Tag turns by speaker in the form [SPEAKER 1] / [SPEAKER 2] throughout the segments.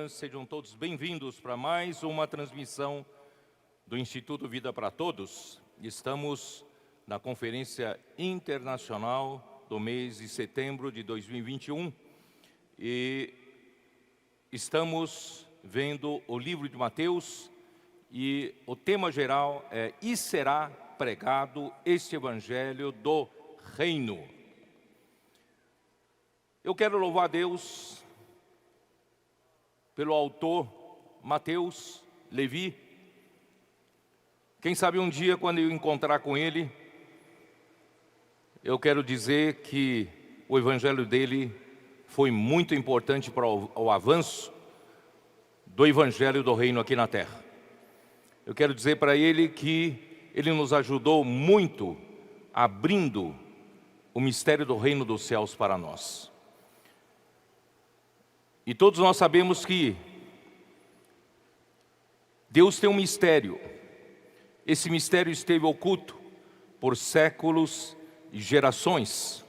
[SPEAKER 1] manhã, sejam todos bem-vindos para mais uma transmissão do Instituto Vida para Todos. Estamos na Conferência Internacional do mês de setembro de 2021 e estamos vendo o livro de Mateus e o tema geral é: "E será pregado este Evangelho do Reino". Eu quero louvar a Deus pelo autor Mateus Levi. Quem sabe um dia, quando eu encontrar com ele, eu quero dizer que o evangelho dele foi muito importante para o avanço do evangelho do reino aqui na terra. Eu quero dizer para ele que ele nos ajudou muito abrindo o mistério do reino dos céus para nós. E todos nós sabemos que Deus tem um mistério. Esse mistério esteve oculto por séculos e gerações.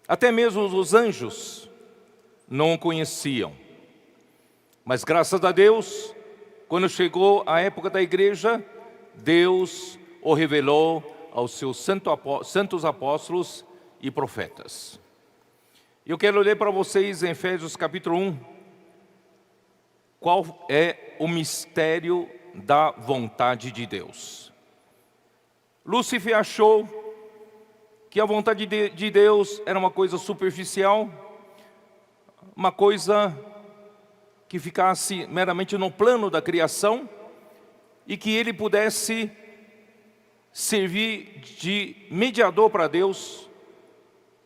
[SPEAKER 1] Até mesmo os anjos não o conheciam. Mas graças a Deus, quando chegou a época da igreja, Deus o revelou aos seus santos apóstolos e profetas. Eu quero ler para vocês em Efésios capítulo 1, qual é o mistério da vontade de Deus. Lúcifer achou que a vontade de Deus era uma coisa superficial, uma coisa que ficasse meramente no plano da criação e que ele pudesse servir de mediador para Deus,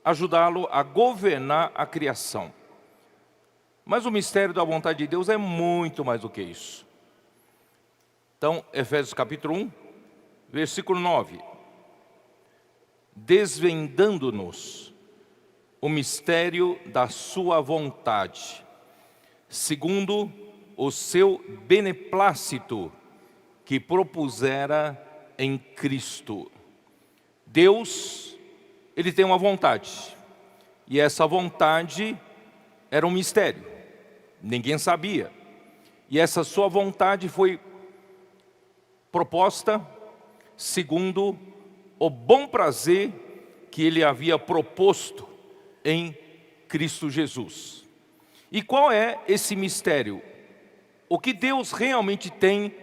[SPEAKER 1] ajudá-lo a governar a criação. Mas o mistério da vontade de Deus é muito mais do que isso. Então, Efésios capítulo 1, versículo 9. Desvendando-nos o mistério da sua vontade, segundo o seu beneplácito que propusera em Cristo. Deus, ele tem uma vontade, e essa vontade era um mistério, ninguém sabia. E essa sua vontade foi proposta segundo o bom prazer que ele havia proposto em Cristo Jesus. E qual é esse mistério? O que Deus realmente tem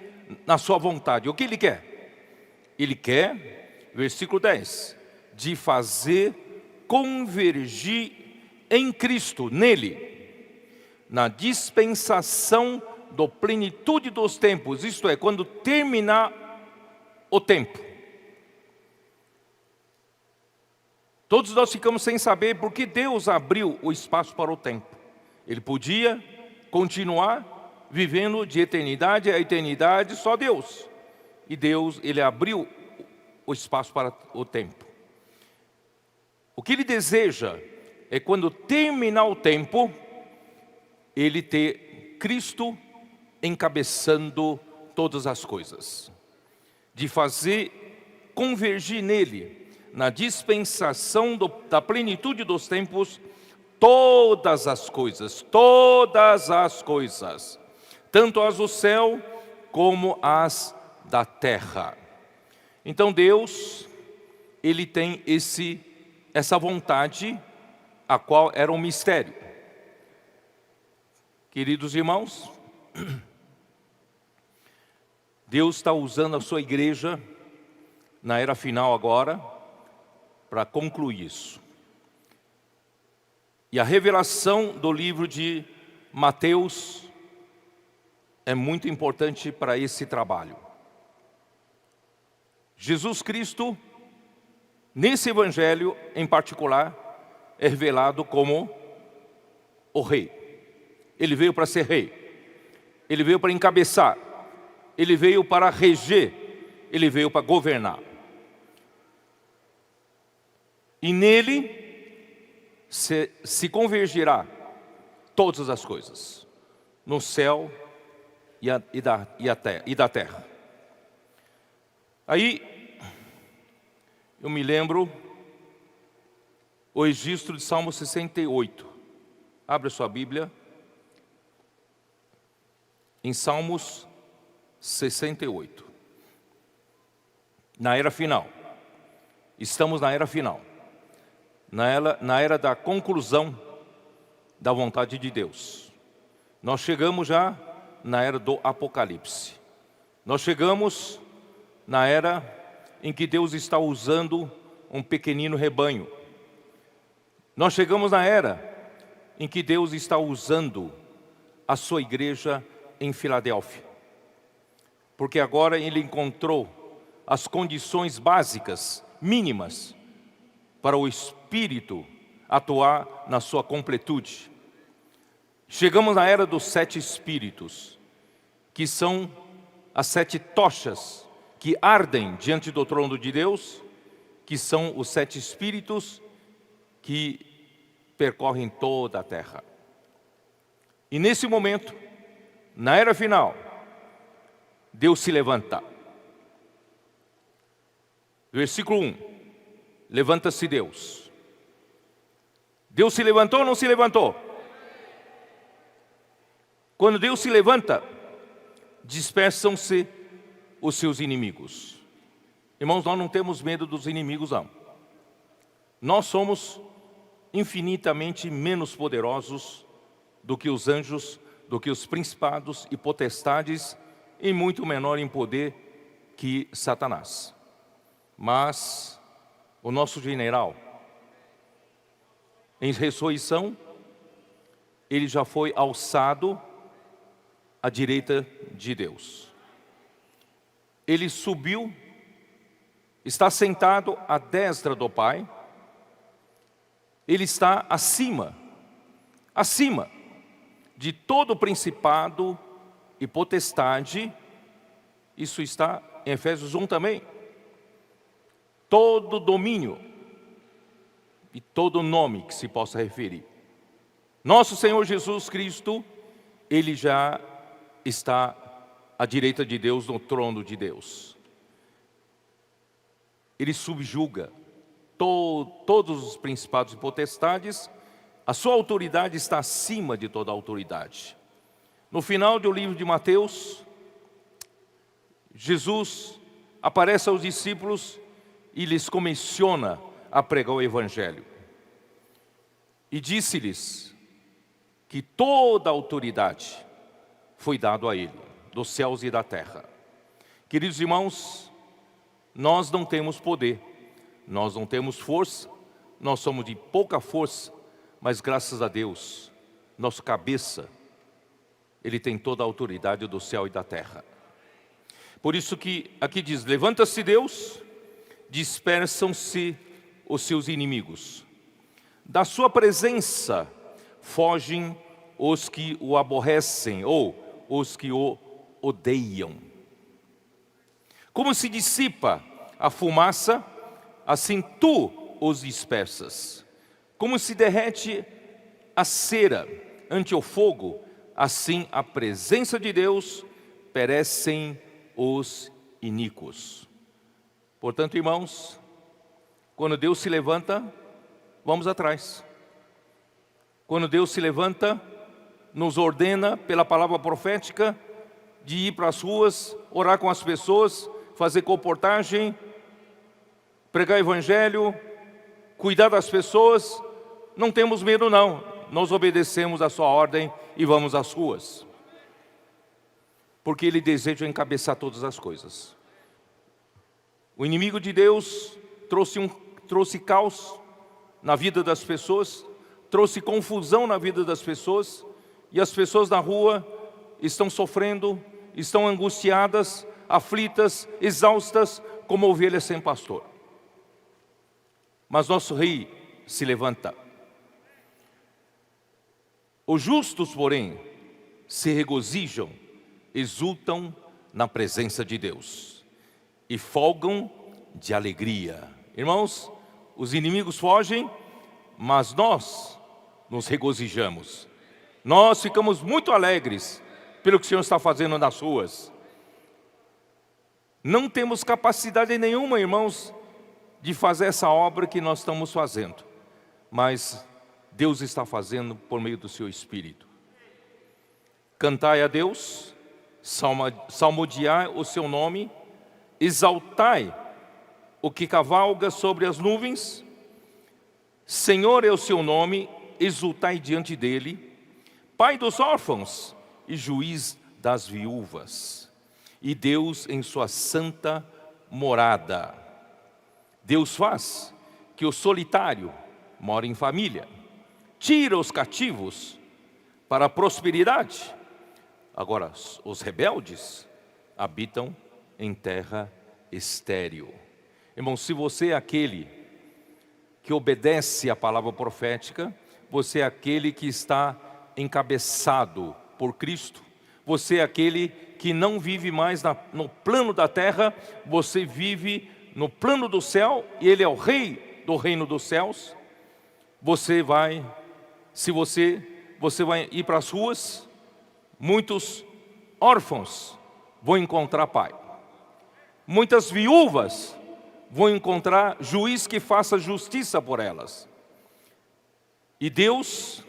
[SPEAKER 1] na sua vontade? O que Ele quer? Ele quer, versículo 10, de fazer convergir em Cristo, nele, na dispensação da plenitude dos tempos, isto é, quando terminar o tempo. Todos nós ficamos sem saber por que Deus abriu o espaço para o tempo. Ele podia continuar vivendo de eternidade a eternidade, só Deus. E Deus, ele abriu o espaço para o tempo. O que ele deseja é, quando terminar o tempo, ele ter Cristo encabeçando todas as coisas. De fazer convergir nele, na dispensação da plenitude dos tempos, todas as coisas, tanto as do céu como as da terra. Então Deus, ele tem essa vontade, a qual era um mistério. Queridos irmãos, Deus está usando a sua igreja na era final agora para concluir isso. E a revelação do livro de Mateus é muito importante para esse trabalho. Jesus Cristo, nesse evangelho em particular, é revelado como o rei. Ele veio para ser rei. Ele veio para encabeçar. Ele veio para reger. Ele veio para governar. E nele se convergirá todas as coisas, no céu e da terra. Aí, eu me lembro o registro de Salmo 68. Abre a sua Bíblia. em Salmos 68. Na era final. Estamos na era final. Na era da conclusão da vontade de Deus. Nós chegamos já na era do Apocalipse. Nós chegamos na era em que Deus está usando um pequenino rebanho. Nós chegamos na era em que Deus está usando a sua igreja em Filadélfia. Porque agora Ele encontrou as condições básicas, mínimas, para o Espírito atuar na sua completude. Chegamos na era dos 7 Espíritos, que são as 7 tochas que ardem diante do trono de Deus, que são os 7 Espíritos que percorrem toda a terra. E nesse momento, na era final, Deus se levanta. Versículo 1. Levanta-se Deus. Deus se levantou ou não se levantou? Quando Deus se levanta, dispersam-se os seus inimigos. Irmãos, nós não temos medo dos inimigos, não. Nós somos infinitamente menos poderosos do que os anjos, do que os principados e potestades, e muito menor em poder que Satanás. Mas o nosso general, em ressurreição, ele já foi alçado à direita de Deus. Ele subiu, está sentado à destra do Pai. Ele está acima de todo principado e potestade. Isso está em Efésios 1 também. Todo domínio e todo nome que se possa referir. Nosso Senhor Jesus Cristo, Ele já está à direita de Deus, no trono de Deus. Ele subjuga todos os principados e potestades. A sua autoridade está acima de toda autoridade. No final do livro de Mateus, Jesus aparece aos discípulos e lhes comissiona a pregar o Evangelho. E disse-lhes que toda a autoridade foi dada a Ele, dos céus e da terra. Queridos irmãos, nós não temos poder, nós não temos força, nós somos de pouca força, mas graças a Deus, nosso cabeça, Ele tem toda a autoridade do céu e da terra. Por isso que aqui diz, levanta-se Deus, dispersam-se os seus inimigos. Da sua presença fogem os que o aborrecem, ou os que o odeiam. Como se dissipa a fumaça, assim tu os dispersas. Como se derrete a cera ante o fogo, assim a presença de Deus perecem os iníquos. Portanto, irmãos, quando Deus se levanta, vamos atrás. Quando Deus se levanta, nos ordena pela palavra profética de ir para as ruas, orar com as pessoas, fazer comportagem, pregar evangelho, cuidar das pessoas. Não temos medo não, nós obedecemos a sua ordem e vamos às ruas. Porque Ele deseja encabeçar todas as coisas. O inimigo de Deus trouxe caos na vida das pessoas, trouxe confusão na vida das pessoas, e as pessoas na rua estão sofrendo, estão angustiadas, aflitas, exaustas, como ovelhas sem pastor. Mas nosso Rei se levanta. Os justos, porém, se regozijam, exultam na presença de Deus e folgam de alegria. Irmãos, os inimigos fogem, mas nós nos regozijamos. Nós ficamos muito alegres pelo que o Senhor está fazendo nas ruas. Não temos capacidade nenhuma, irmãos, de fazer essa obra que nós estamos fazendo, mas Deus está fazendo por meio do seu Espírito. Cantai a Deus, salmodiai o seu nome, exaltai o que cavalga sobre as nuvens. Senhor é o seu nome, exultai diante dele. Pai dos órfãos e juiz das viúvas. E Deus em sua santa morada. Deus faz que o solitário more em família. Tira os cativos para a prosperidade. Agora, os rebeldes habitam em terra estéril. Irmão, se você é aquele que obedece à palavra profética, você é aquele que está encabeçado por Cristo, você é aquele que não vive mais no plano da terra, você vive no plano do céu, e Ele é o Rei do reino dos céus. Você vai ir para as ruas, muitos órfãos vão encontrar pai, muitas viúvas vão encontrar juiz que faça justiça por elas. E Deus,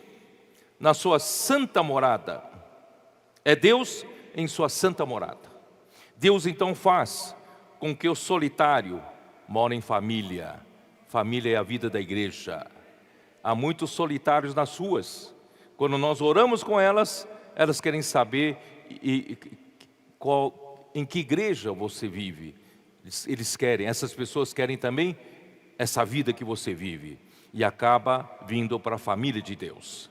[SPEAKER 1] na sua santa morada, é Deus em sua santa morada. Deus então faz com que o solitário more em família. Família é a vida da igreja. Há muitos solitários nas ruas. Quando nós oramos com elas, elas querem saber em que igreja você vive. Essas pessoas querem também essa vida que você vive. E acaba vindo para a família de Deus.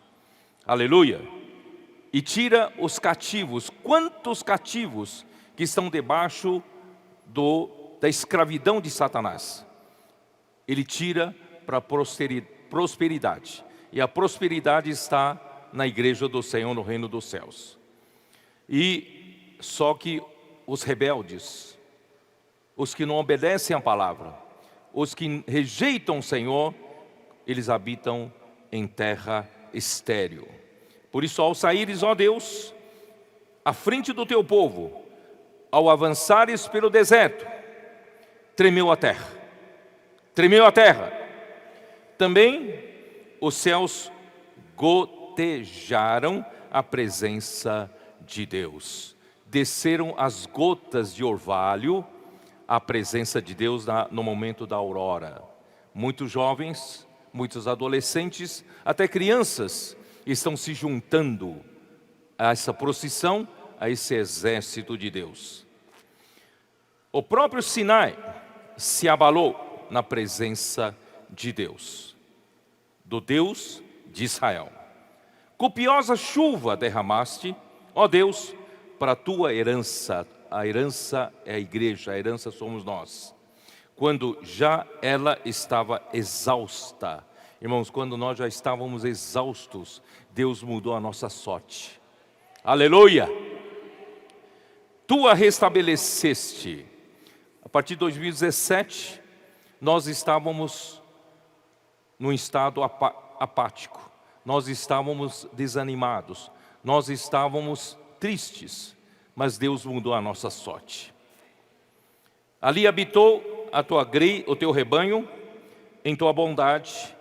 [SPEAKER 1] Aleluia! E tira os cativos. Quantos cativos que estão debaixo da escravidão de Satanás? Ele tira para a prosperidade. E a prosperidade está na igreja do Senhor, no reino dos céus. E só que os rebeldes, os que não obedecem à palavra, os que rejeitam o Senhor, eles habitam em terra estéril. Por isso, ao saíres, ó Deus, à frente do teu povo, ao avançares pelo deserto, tremeu a terra. Tremeu a terra. Também os céus gotejaram a presença de Deus. Desceram as gotas de orvalho, a presença de Deus no momento da aurora. Muitos jovens, muitos adolescentes, até crianças, estão se juntando a essa procissão, a esse exército de Deus. O próprio Sinai se abalou na presença de Deus, do Deus de Israel. Copiosa chuva derramaste, ó Deus, para a tua herança. A herança é a igreja, a herança somos nós. Quando já ela estava exausta. Irmãos, quando nós já estávamos exaustos, Deus mudou a nossa sorte. Aleluia! Tu a restabeleceste. A partir de 2017, nós estávamos num estado apático. Nós estávamos desanimados. Nós estávamos tristes. Mas Deus mudou a nossa sorte. Ali habitou o teu rebanho, em tua bondade,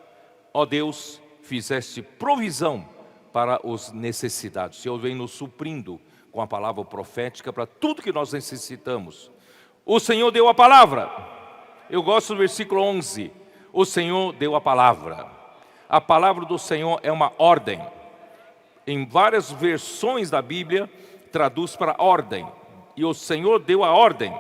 [SPEAKER 1] ó Deus, fizeste provisão para os necessitados. O Senhor vem nos suprindo com a palavra profética para tudo que nós necessitamos. O Senhor deu a palavra. Eu gosto do versículo 11. O Senhor deu a palavra. A palavra do Senhor é uma ordem. Em várias versões da Bíblia, traduz para ordem. E o Senhor deu a ordem.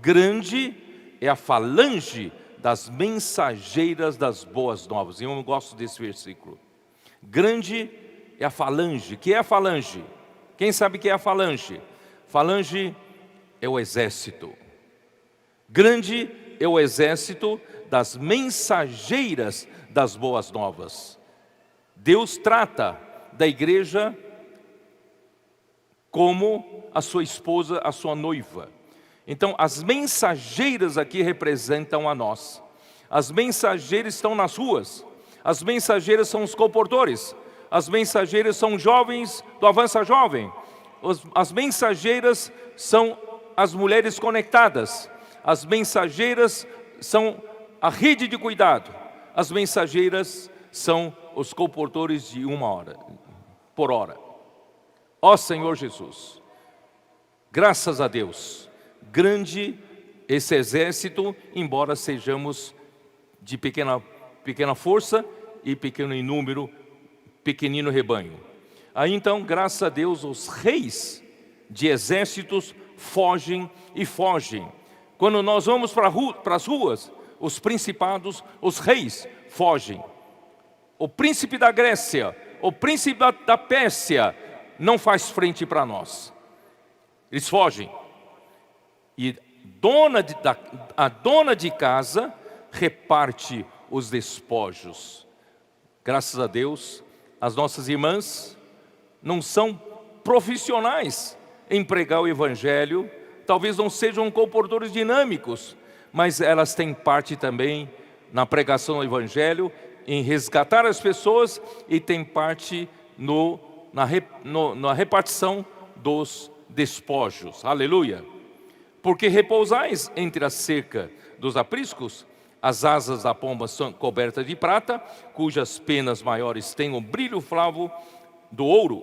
[SPEAKER 1] Grande é a falange das mensageiras das boas novas. E eu gosto desse versículo. Grande é a falange. O que é a falange? Quem sabe o que é a falange? Falange é o exército. Grande é o exército das mensageiras das boas novas. Deus trata da igreja como a sua esposa, a sua noiva. Então, as mensageiras aqui representam a nós. As mensageiras estão nas ruas. As mensageiras são os comportores. As mensageiras são jovens do Avança Jovem. As mensageiras são as mulheres conectadas. As mensageiras são a rede de cuidado. As mensageiras são os comportores de 1 hora, por hora. Ó Senhor Jesus, Graças a Deus, grande esse exército, embora sejamos de pequena força e pequeno em número, pequenino rebanho. Aí então, graças a Deus, os reis de exércitos fogem e fogem. Quando nós vamos para as ruas, os principados, os reis fogem. O príncipe da Grécia, o príncipe da Pérsia não faz frente para nós. Eles fogem. E a dona de casa reparte os despojos. Graças a Deus, as nossas irmãs não são profissionais em pregar o Evangelho, talvez não sejam comportadores dinâmicos, mas elas têm parte também na pregação do Evangelho, em resgatar as pessoas, e têm parte na repartição dos despojos. Aleluia! Porque repousais entre a cerca dos apriscos, as asas da pomba são cobertas de prata, cujas penas maiores têm o brilho flavo do ouro.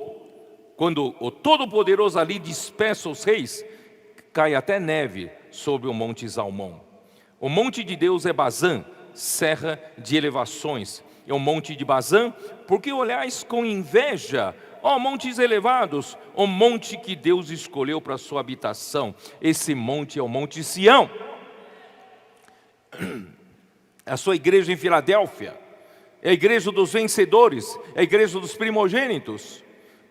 [SPEAKER 1] Quando o Todo-Poderoso ali dispersa os reis, cai até neve sobre o monte Zalmon. O monte de Deus é Bazã, serra de elevações. É o monte de Bazã, porque olhais com inveja, ó montes elevados, o monte que Deus escolheu para sua habitação. Esse monte é o monte Sião. A sua igreja em Filadélfia é a igreja dos vencedores, é a igreja dos primogênitos.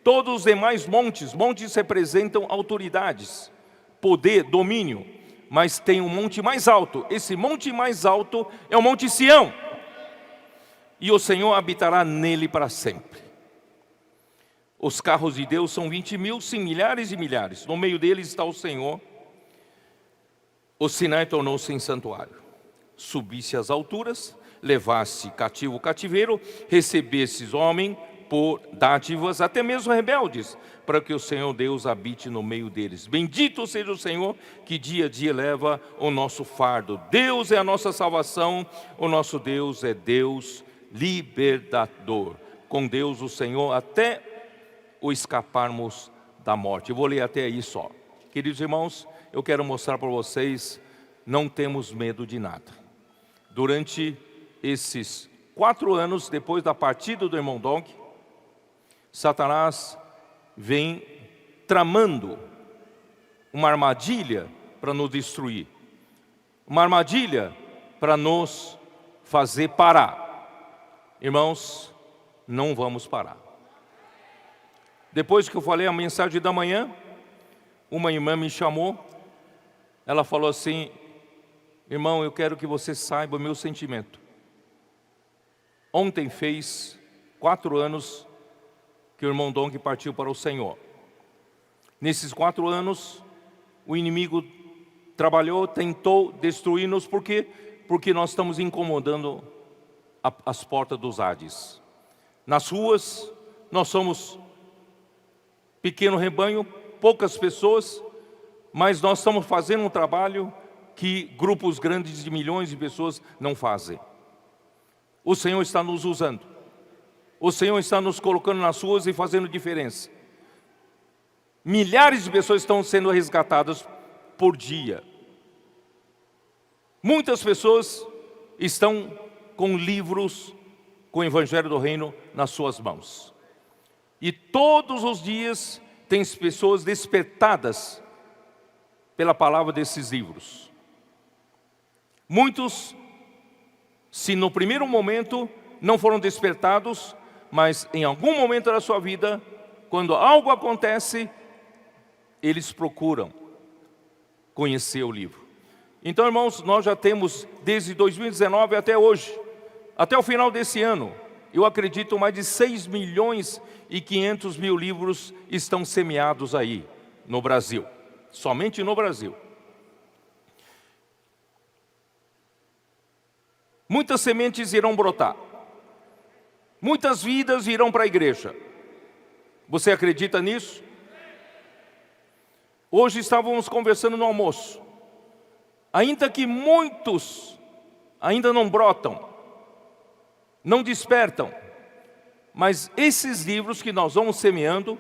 [SPEAKER 1] Todos os demais montes representam autoridades, poder, domínio, mas tem um monte mais alto. Esse monte mais alto é o monte Sião, e o Senhor habitará nele para sempre. Os carros de Deus são 20.000, sim, milhares e milhares. No meio deles está o Senhor. O Sinai tornou-se em santuário. Subisse às alturas, levasse cativo o cativeiro, recebesses homem por dádivas, até mesmo rebeldes, para que o Senhor Deus habite no meio deles. Bendito seja o Senhor, que dia a dia leva o nosso fardo. Deus é a nossa salvação, o nosso Deus é Deus libertador. Com Deus o Senhor, até o escaparmos da morte. Eu vou ler até aí só. Queridos irmãos, eu quero mostrar para vocês, não temos medo de nada. Durante esses 4 anos, depois da partida do irmão Dong, Satanás vem tramando uma armadilha para nos destruir. Uma armadilha para nos fazer parar. Irmãos, não vamos parar. Depois que eu falei a mensagem da manhã, uma irmã me chamou. Ela falou assim: irmão, eu quero que você saiba o meu sentimento. Ontem fez 4 anos que o irmão Dong partiu para o Senhor. Nesses 4 anos, o inimigo trabalhou, tentou destruir-nos. Por quê? Porque nós estamos incomodando as portas dos Hades. Nas ruas, nós somos pequeno rebanho, poucas pessoas, mas nós estamos fazendo um trabalho que grupos grandes de milhões de pessoas não fazem. O Senhor está nos usando. O Senhor está nos colocando nas ruas e fazendo diferença. Milhares de pessoas estão sendo resgatadas por dia. Muitas pessoas estão com livros com o Evangelho do Reino nas suas mãos. E todos os dias tem pessoas despertadas pela palavra desses livros. Muitos, se no primeiro momento não foram despertados, mas em algum momento da sua vida, quando algo acontece, eles procuram conhecer o livro. Então, irmãos, nós já temos desde 2019 até hoje, até o final desse ano, eu acredito mais de 6 milhões e 500 mil livros estão semeados aí no Brasil, somente no Brasil. Muitas sementes irão brotar, muitas vidas irão para a igreja. Você acredita nisso? Hoje estávamos conversando no almoço. Ainda que muitos ainda não brotam, não despertam, mas esses livros que nós vamos semeando,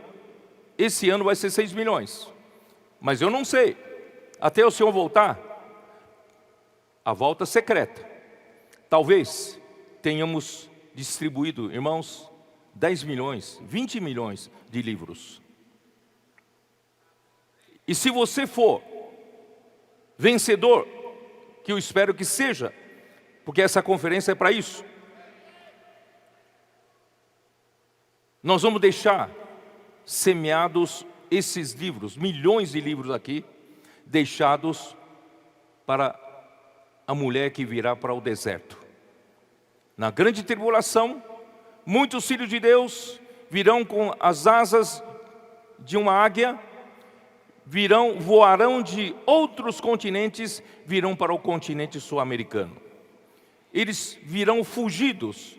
[SPEAKER 1] esse ano vai ser 6 milhões. Mas eu não sei. Até o Senhor voltar, a volta secreta. Talvez tenhamos distribuído, irmãos, 10 milhões, 20 milhões de livros. E se você for vencedor, que eu espero que seja, porque essa conferência é para isso, nós vamos deixar semeados esses livros, milhões de livros aqui, deixados para a mulher que virá para o deserto. Na grande tribulação, muitos filhos de Deus virão com as asas de uma águia, voarão de outros continentes, virão para o continente sul-americano. Eles virão fugidos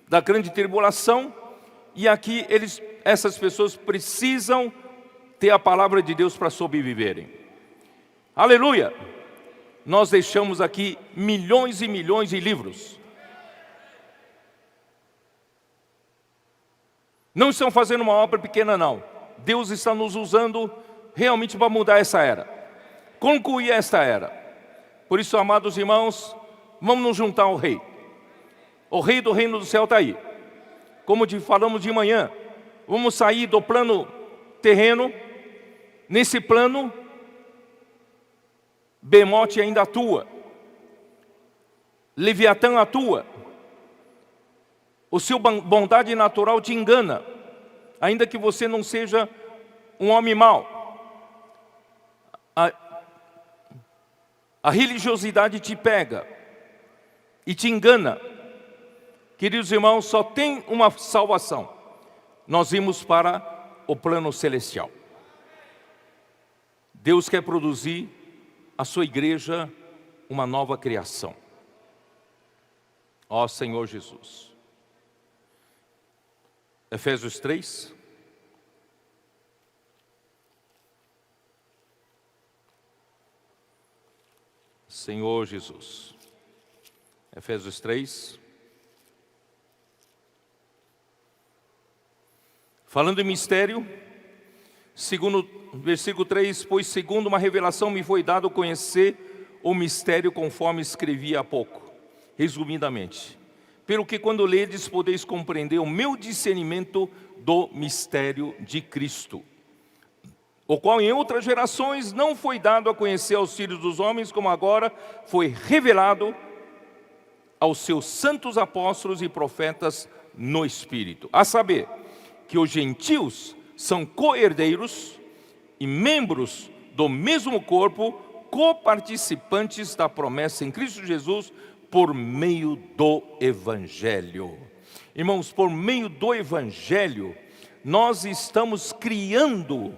[SPEAKER 1] da grande tribulação, e aqui essas pessoas precisam ter a palavra de Deus para sobreviverem. Aleluia! Nós deixamos aqui milhões e milhões de livros. Não estão fazendo uma obra pequena, não. Deus está nos usando realmente para mudar essa era, concluir esta era. Por isso, amados irmãos, vamos nos juntar ao Rei. O Rei do Reino do Céu está aí. Como falamos de manhã, vamos sair do plano terreno. Nesse plano, Bemote ainda atua, Leviatã atua. O seu bondade natural te engana, ainda que você não seja um homem mau. A religiosidade te pega e te engana. Queridos irmãos, só tem uma salvação. Nós vimos para o plano celestial. Deus quer produzir a sua igreja uma nova criação. Ó Senhor Jesus. Efésios 3. Senhor Jesus. Efésios 3. Falando em mistério, segundo versículo 3, pois segundo uma revelação me foi dado conhecer o mistério conforme escrevi há pouco, resumidamente. Pelo que quando ledes podeis compreender o meu discernimento do mistério de Cristo, o qual em outras gerações não foi dado a conhecer aos filhos dos homens, como agora foi revelado aos seus santos apóstolos e profetas no Espírito. A saber, que os gentios são co-herdeiros e membros do mesmo corpo, coparticipantes da promessa em Cristo Jesus, por meio do Evangelho. Irmãos, por meio do Evangelho, nós estamos criando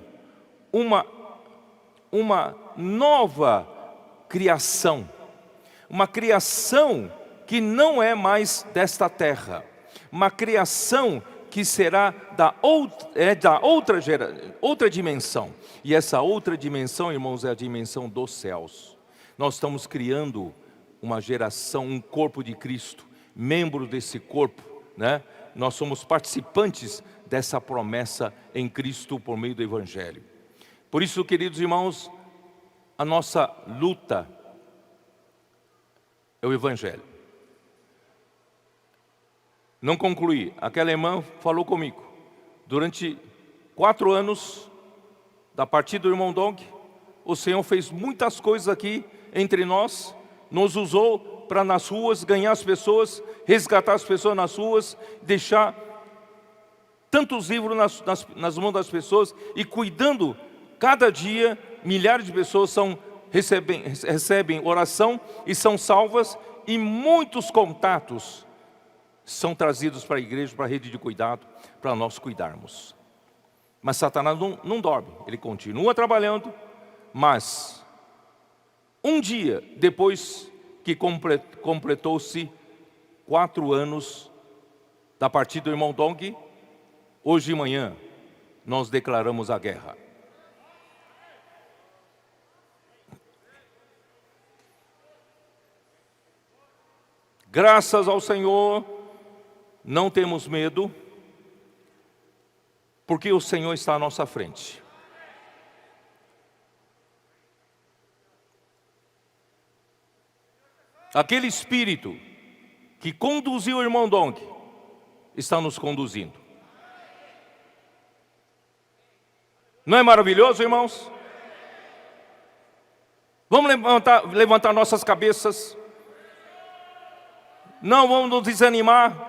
[SPEAKER 1] uma nova criação. Uma criação que não é mais desta terra. Uma criação que será da outra dimensão. E essa outra dimensão, irmãos, é a dimensão dos céus. Nós estamos criando uma geração, um corpo de Cristo, membro desse corpo, né? Nós somos participantes dessa promessa em Cristo por meio do Evangelho. Por isso, queridos irmãos, a nossa luta é o Evangelho. Não concluí. Aquela irmã falou comigo. Durante 4 anos, da partida do irmão Dong, o Senhor fez muitas coisas aqui entre nós, nos usou para nas ruas ganhar as pessoas, resgatar as pessoas nas ruas, deixar tantos livros nas mãos das pessoas e cuidando. Cada dia, milhares de pessoas recebem oração e são salvas, e muitos contatos são trazidos para a igreja, para a rede de cuidado, para nós cuidarmos. Mas Satanás não dorme, ele continua trabalhando, mas um dia depois que completou-se 4 anos da partida do irmão Dong, hoje de manhã nós declaramos a guerra. Graças ao Senhor, não temos medo, porque o Senhor está à nossa frente. Aquele Espírito que conduziu o irmão Dong está nos conduzindo. Não é maravilhoso, irmãos? Vamos levantar nossas cabeças. Não vamos nos desanimar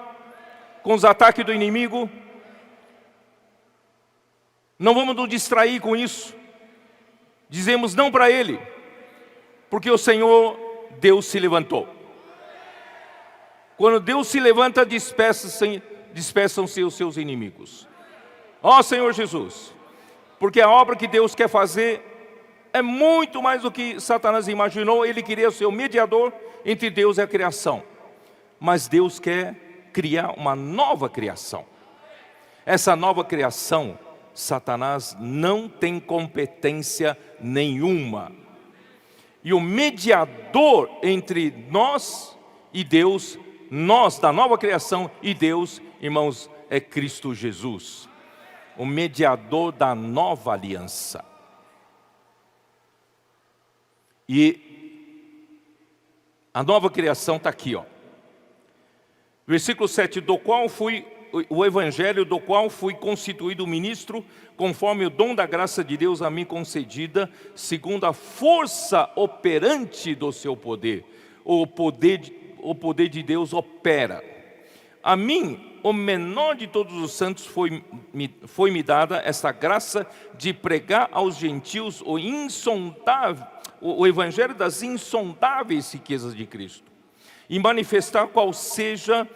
[SPEAKER 1] com os ataques do inimigo. Não vamos nos distrair com isso. Dizemos não para ele, porque o Senhor, Deus se levantou. Quando Deus se levanta, dispersam-se os seus inimigos. Ó Senhor Jesus, porque a obra que Deus quer fazer é muito mais do que Satanás imaginou. Ele queria ser o mediador entre Deus e a criação. Mas Deus quer criar uma nova criação. Essa nova criação, Satanás não tem competência nenhuma. E o mediador entre nós e Deus, nós da nova criação e Deus, irmãos, é Cristo Jesus. O mediador da nova aliança. E a nova criação está aqui, ó. Versículo 7, o evangelho do qual fui constituído ministro, conforme o dom da graça de Deus a mim concedida, segundo a força operante do seu poder. O poder de Deus opera. A mim, o menor de todos os santos, foi-me dada essa graça de pregar aos gentios o evangelho das insondáveis riquezas de Cristo, e manifestar qual seja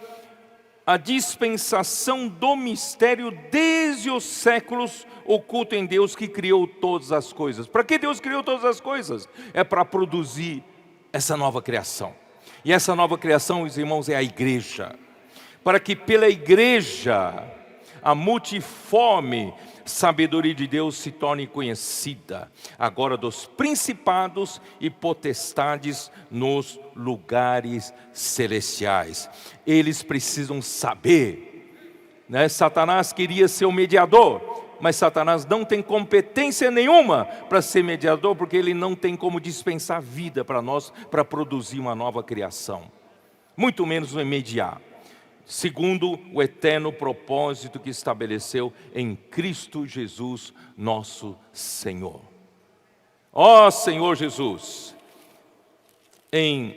[SPEAKER 1] a dispensação do mistério desde os séculos oculto em Deus que criou todas as coisas. Para que Deus criou todas as coisas? É para produzir essa nova criação. E essa nova criação, meus irmãos, é a igreja. Para que pela igreja a multiforme sabedoria de Deus se torne conhecida, agora dos principados e potestades nos lugares celestiais. Eles precisam saber, né? Satanás queria ser o mediador, mas Satanás não tem competência nenhuma para ser mediador, porque ele não tem como dispensar vida para nós, para produzir uma nova criação, muito menos mediar, segundo o eterno propósito que estabeleceu em Cristo Jesus, nosso Senhor. Ó Senhor Jesus, em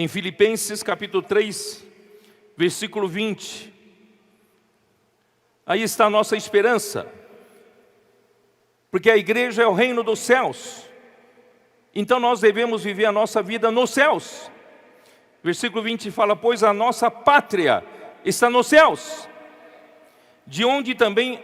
[SPEAKER 1] Filipenses capítulo 3, versículo 20, aí está a nossa esperança, porque a igreja é o reino dos céus, então nós devemos viver a nossa vida nos céus. Versículo 20 fala, pois a nossa pátria está nos céus, de onde também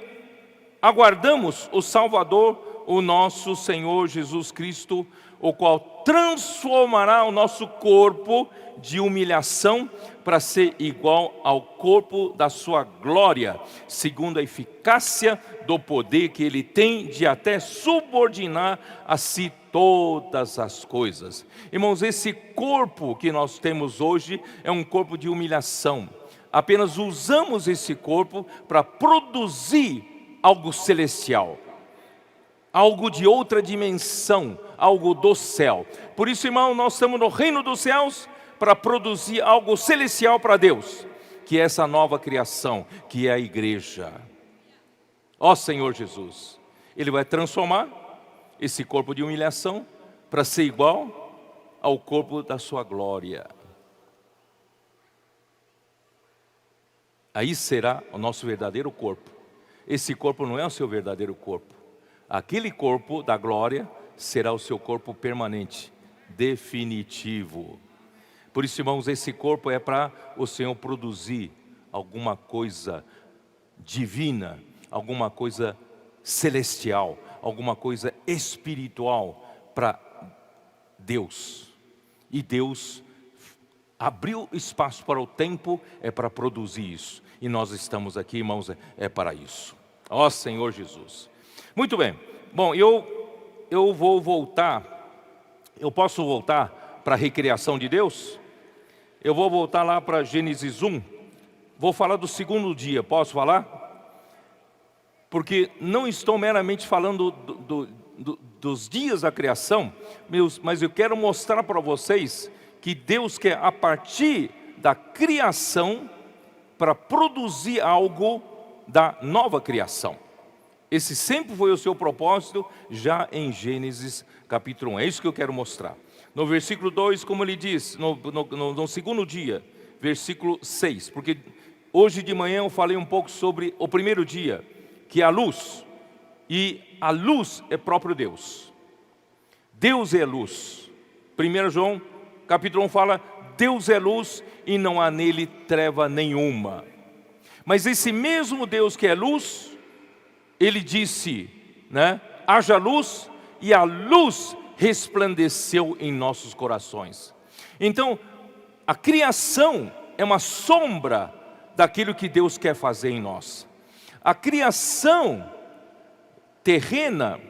[SPEAKER 1] aguardamos o Salvador, o nosso Senhor Jesus Cristo, o qual transformará o nosso corpo de humilhação para ser igual ao corpo da sua glória, segundo a eficácia do poder que ele tem de até subordinar a si todas as coisas. Irmãos, esse corpo que nós temos hoje é um corpo de humilhação. Apenas usamos esse corpo para produzir algo celestial, algo de outra dimensão, algo do céu. Por isso, irmão, nós estamos no reino dos céus para produzir algo celestial para Deus, que é essa nova criação, que é a igreja. Ó Senhor Jesus, Ele vai transformar esse corpo de humilhação para ser igual ao corpo da sua glória. Aí será o nosso verdadeiro corpo. Esse corpo não é o seu verdadeiro corpo. Aquele corpo da glória será o seu corpo permanente, definitivo. Por isso, irmãos, esse corpo é para o Senhor produzir alguma coisa divina, alguma coisa celestial, alguma coisa espiritual para Deus. E Deus abriu espaço para o tempo, é para produzir isso. E nós estamos aqui, irmãos, é para isso. Ó Senhor Jesus. Muito bem. Bom, eu vou voltar. Eu posso voltar para a recriação de Deus? Eu vou voltar lá para Gênesis 1. Vou falar do segundo dia, posso falar? Porque não estou meramente falando dos dias da criação, mas eu quero mostrar para vocês que Deus quer, a partir da criação, para produzir algo da nova criação. Esse sempre foi o seu propósito, já em Gênesis capítulo 1. É isso que eu quero mostrar. No versículo 2, como ele diz, no segundo dia, versículo 6. Porque hoje de manhã eu falei um pouco sobre o primeiro dia, que é a luz. E a luz é próprio Deus. Deus é luz. 1 João capítulo 1 fala, Deus é luz e não há nele treva nenhuma. Mas esse mesmo Deus que é luz, Ele disse, né, haja luz, e a luz resplandeceu em nossos corações. Então, a criação é uma sombra daquilo que Deus quer fazer em nós. A criação terrena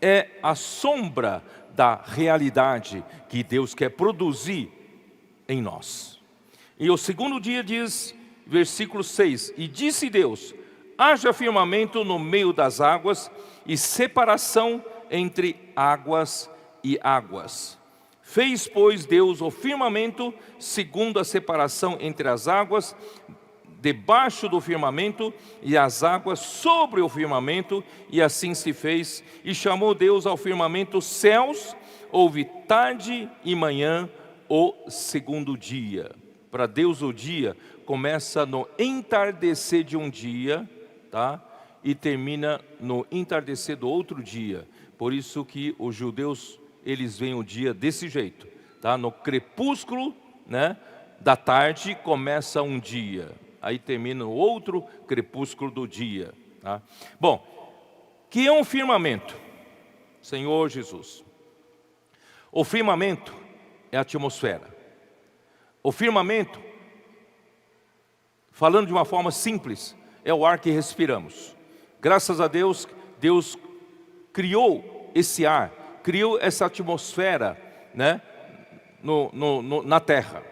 [SPEAKER 1] é a sombra da realidade que Deus quer produzir em nós. E o segundo dia diz, versículo 6, e disse Deus, haja firmamento no meio das águas e separação entre águas e águas. Fez, pois, Deus o firmamento segundo a separação entre as águas, debaixo do firmamento, e as águas sobre o firmamento, e assim se fez. E chamou Deus ao firmamento céus. Houve tarde e manhã o segundo dia. Para Deus o dia começa no entardecer de um dia, tá? E termina no entardecer do outro dia. Por isso que os judeus, eles veem o dia desse jeito, tá? No crepúsculo, né, da tarde começa um dia, aí termina o outro crepúsculo do dia, tá? Bom, que é um firmamento? Senhor Jesus. O firmamento é a atmosfera. O firmamento, falando de uma forma simples, é o ar que respiramos. Graças a Deus, Deus criou esse ar, criou essa atmosfera, né, na terra.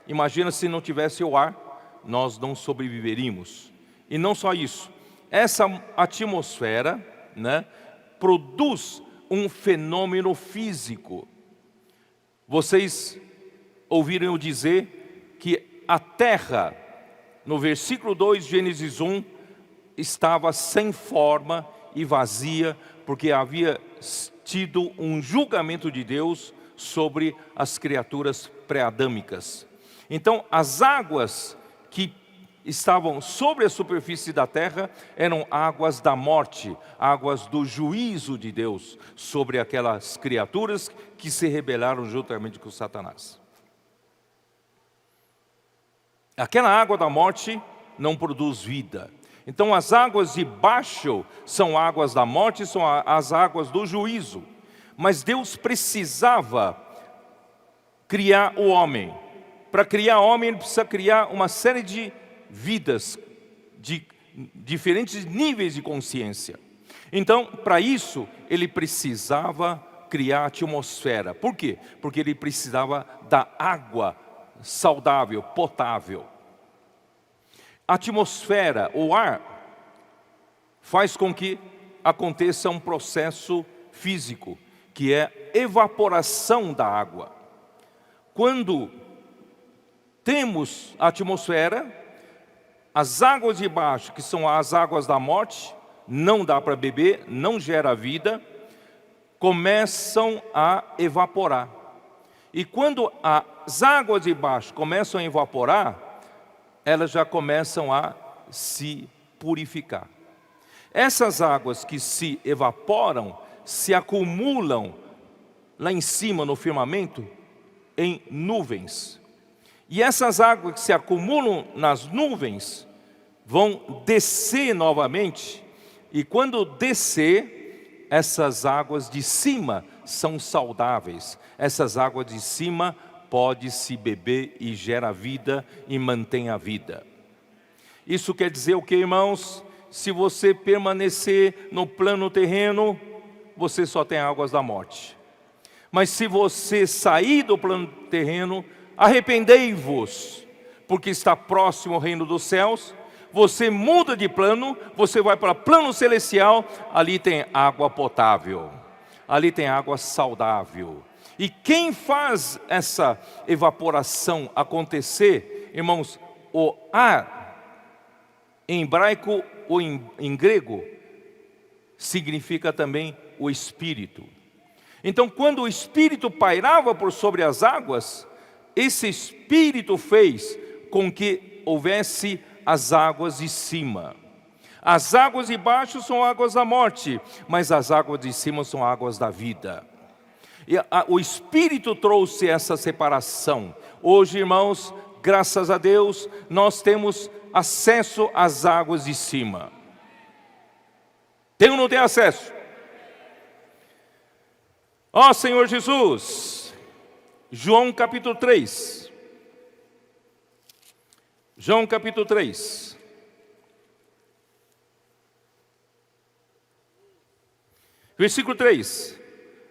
[SPEAKER 1] Imagina se não tivesse o ar, nós não sobreviveríamos. E não só isso, essa atmosfera, né, produz um fenômeno físico. Vocês ouviram eu dizer que a terra, no versículo 2 de Gênesis 1, estava sem forma e vazia, porque havia tido um julgamento de Deus sobre as criaturas pré-adâmicas. Então, as águas que estavam sobre a superfície da terra eram águas da morte, águas do juízo de Deus sobre aquelas criaturas que se rebelaram juntamente com Satanás. Aquela água da morte não produz vida. Então as águas de baixo são águas da morte, são as águas do juízo. Mas Deus precisava criar o homem. Para criar o homem, Ele precisa criar uma série de vidas, de diferentes níveis de consciência. Então, para isso, Ele precisava criar a atmosfera. Por quê? Porque Ele precisava da água saudável, potável. A atmosfera, o ar, faz com que aconteça um processo físico, que é evaporação da água. Quando temos a atmosfera, as águas de baixo, que são as águas da morte, não dá para beber, não gera vida, começam a evaporar. E quando as águas de baixo começam a evaporar, elas já começam a se purificar. Essas águas que se evaporam, se acumulam lá em cima no firmamento, em nuvens. E essas águas que se acumulam nas nuvens, vão descer novamente, e quando descer, essas águas de cima são saudáveis. Essas águas de cima pode-se beber e gera vida e mantém a vida. Isso quer dizer o que, irmãos? Se você permanecer no plano terreno, você só tem águas da morte. Mas se você sair do plano terreno, arrependei-vos, porque está próximo o reino dos céus. Você muda de plano, você vai para plano celestial, ali tem água potável. Ali tem água saudável. E quem faz essa evaporação acontecer, irmãos, o ar, em hebraico ou em grego, significa também o Espírito. Então, quando o Espírito pairava por sobre as águas, esse Espírito fez com que houvesse as águas de cima. As águas de baixo são águas da morte, mas as águas de cima são águas da vida. E o Espírito trouxe essa separação. Hoje, irmãos, graças a Deus, nós temos acesso às águas de cima. Tem ou não tem acesso? Ó Senhor Jesus, João capítulo 3. João capítulo 3. Versículo 3.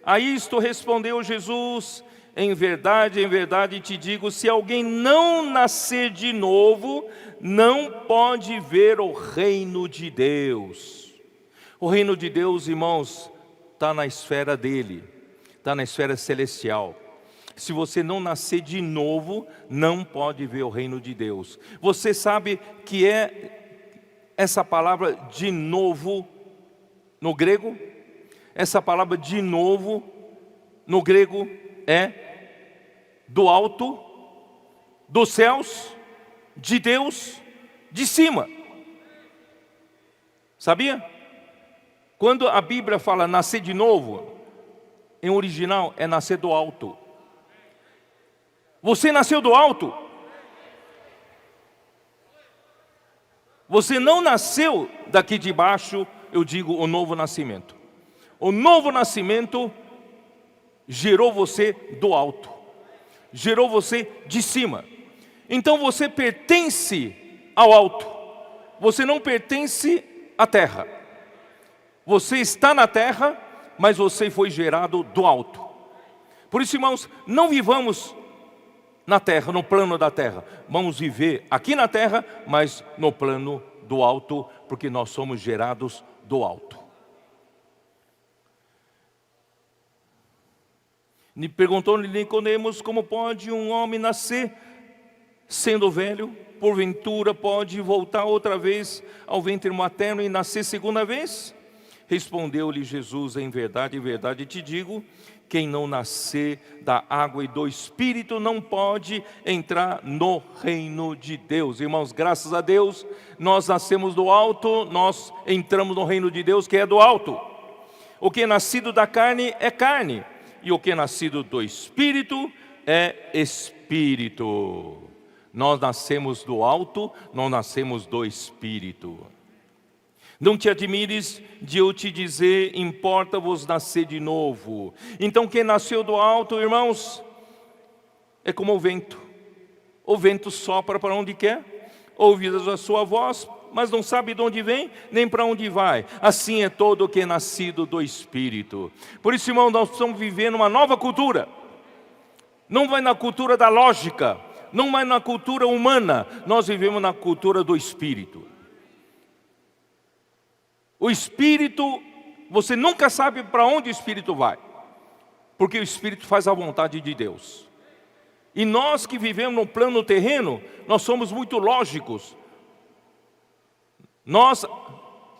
[SPEAKER 1] A isto respondeu Jesus: em verdade te digo, se alguém não nascer de novo, não pode ver o reino de Deus. O reino de Deus, irmãos, está na esfera dele, está na esfera celestial. Se você não nascer de novo, não pode ver o reino de Deus. Você sabe que essa palavra de novo no grego? Essa palavra de novo no grego é do alto, dos céus, de Deus, de cima. Sabia? Quando a Bíblia fala nascer de novo, em original é nascer do alto. Você nasceu do alto. Você não nasceu daqui de baixo, eu digo o novo nascimento. O novo nascimento gerou você do alto, gerou você de cima. Então você pertence ao alto, você não pertence à terra. Você está na terra, mas você foi gerado do alto. Por isso, irmãos, não vivamos na terra, no plano da terra. Vamos viver aqui na terra, mas no plano do alto, porque nós somos gerados do alto. Perguntou-lhe Nicodemos: como pode um homem nascer sendo velho? Porventura pode voltar outra vez ao ventre materno e nascer segunda vez? Respondeu-lhe Jesus: em verdade te digo, quem não nascer da água e do Espírito não pode entrar no reino de Deus. Irmãos, graças a Deus, nós nascemos do alto, nós entramos no reino de Deus que é do alto. O que é nascido da carne é carne, e o que é nascido do Espírito é Espírito. Nós nascemos do alto, não nascemos do Espírito. Não te admires de eu te dizer, importa-vos nascer de novo. Então quem nasceu do alto, irmãos, é como o vento. O vento sopra para onde quer, ouvidas a sua voz, mas não sabe de onde vem, nem para onde vai. Assim é todo o que é nascido do Espírito. Por isso, irmão, nós estamos vivendo uma nova cultura. Não vai na cultura da lógica, não vai na cultura humana, nós vivemos na cultura do Espírito. O Espírito, você nunca sabe para onde o Espírito vai, porque o Espírito faz a vontade de Deus. E nós que vivemos no plano terreno, nós somos muito lógicos. Nós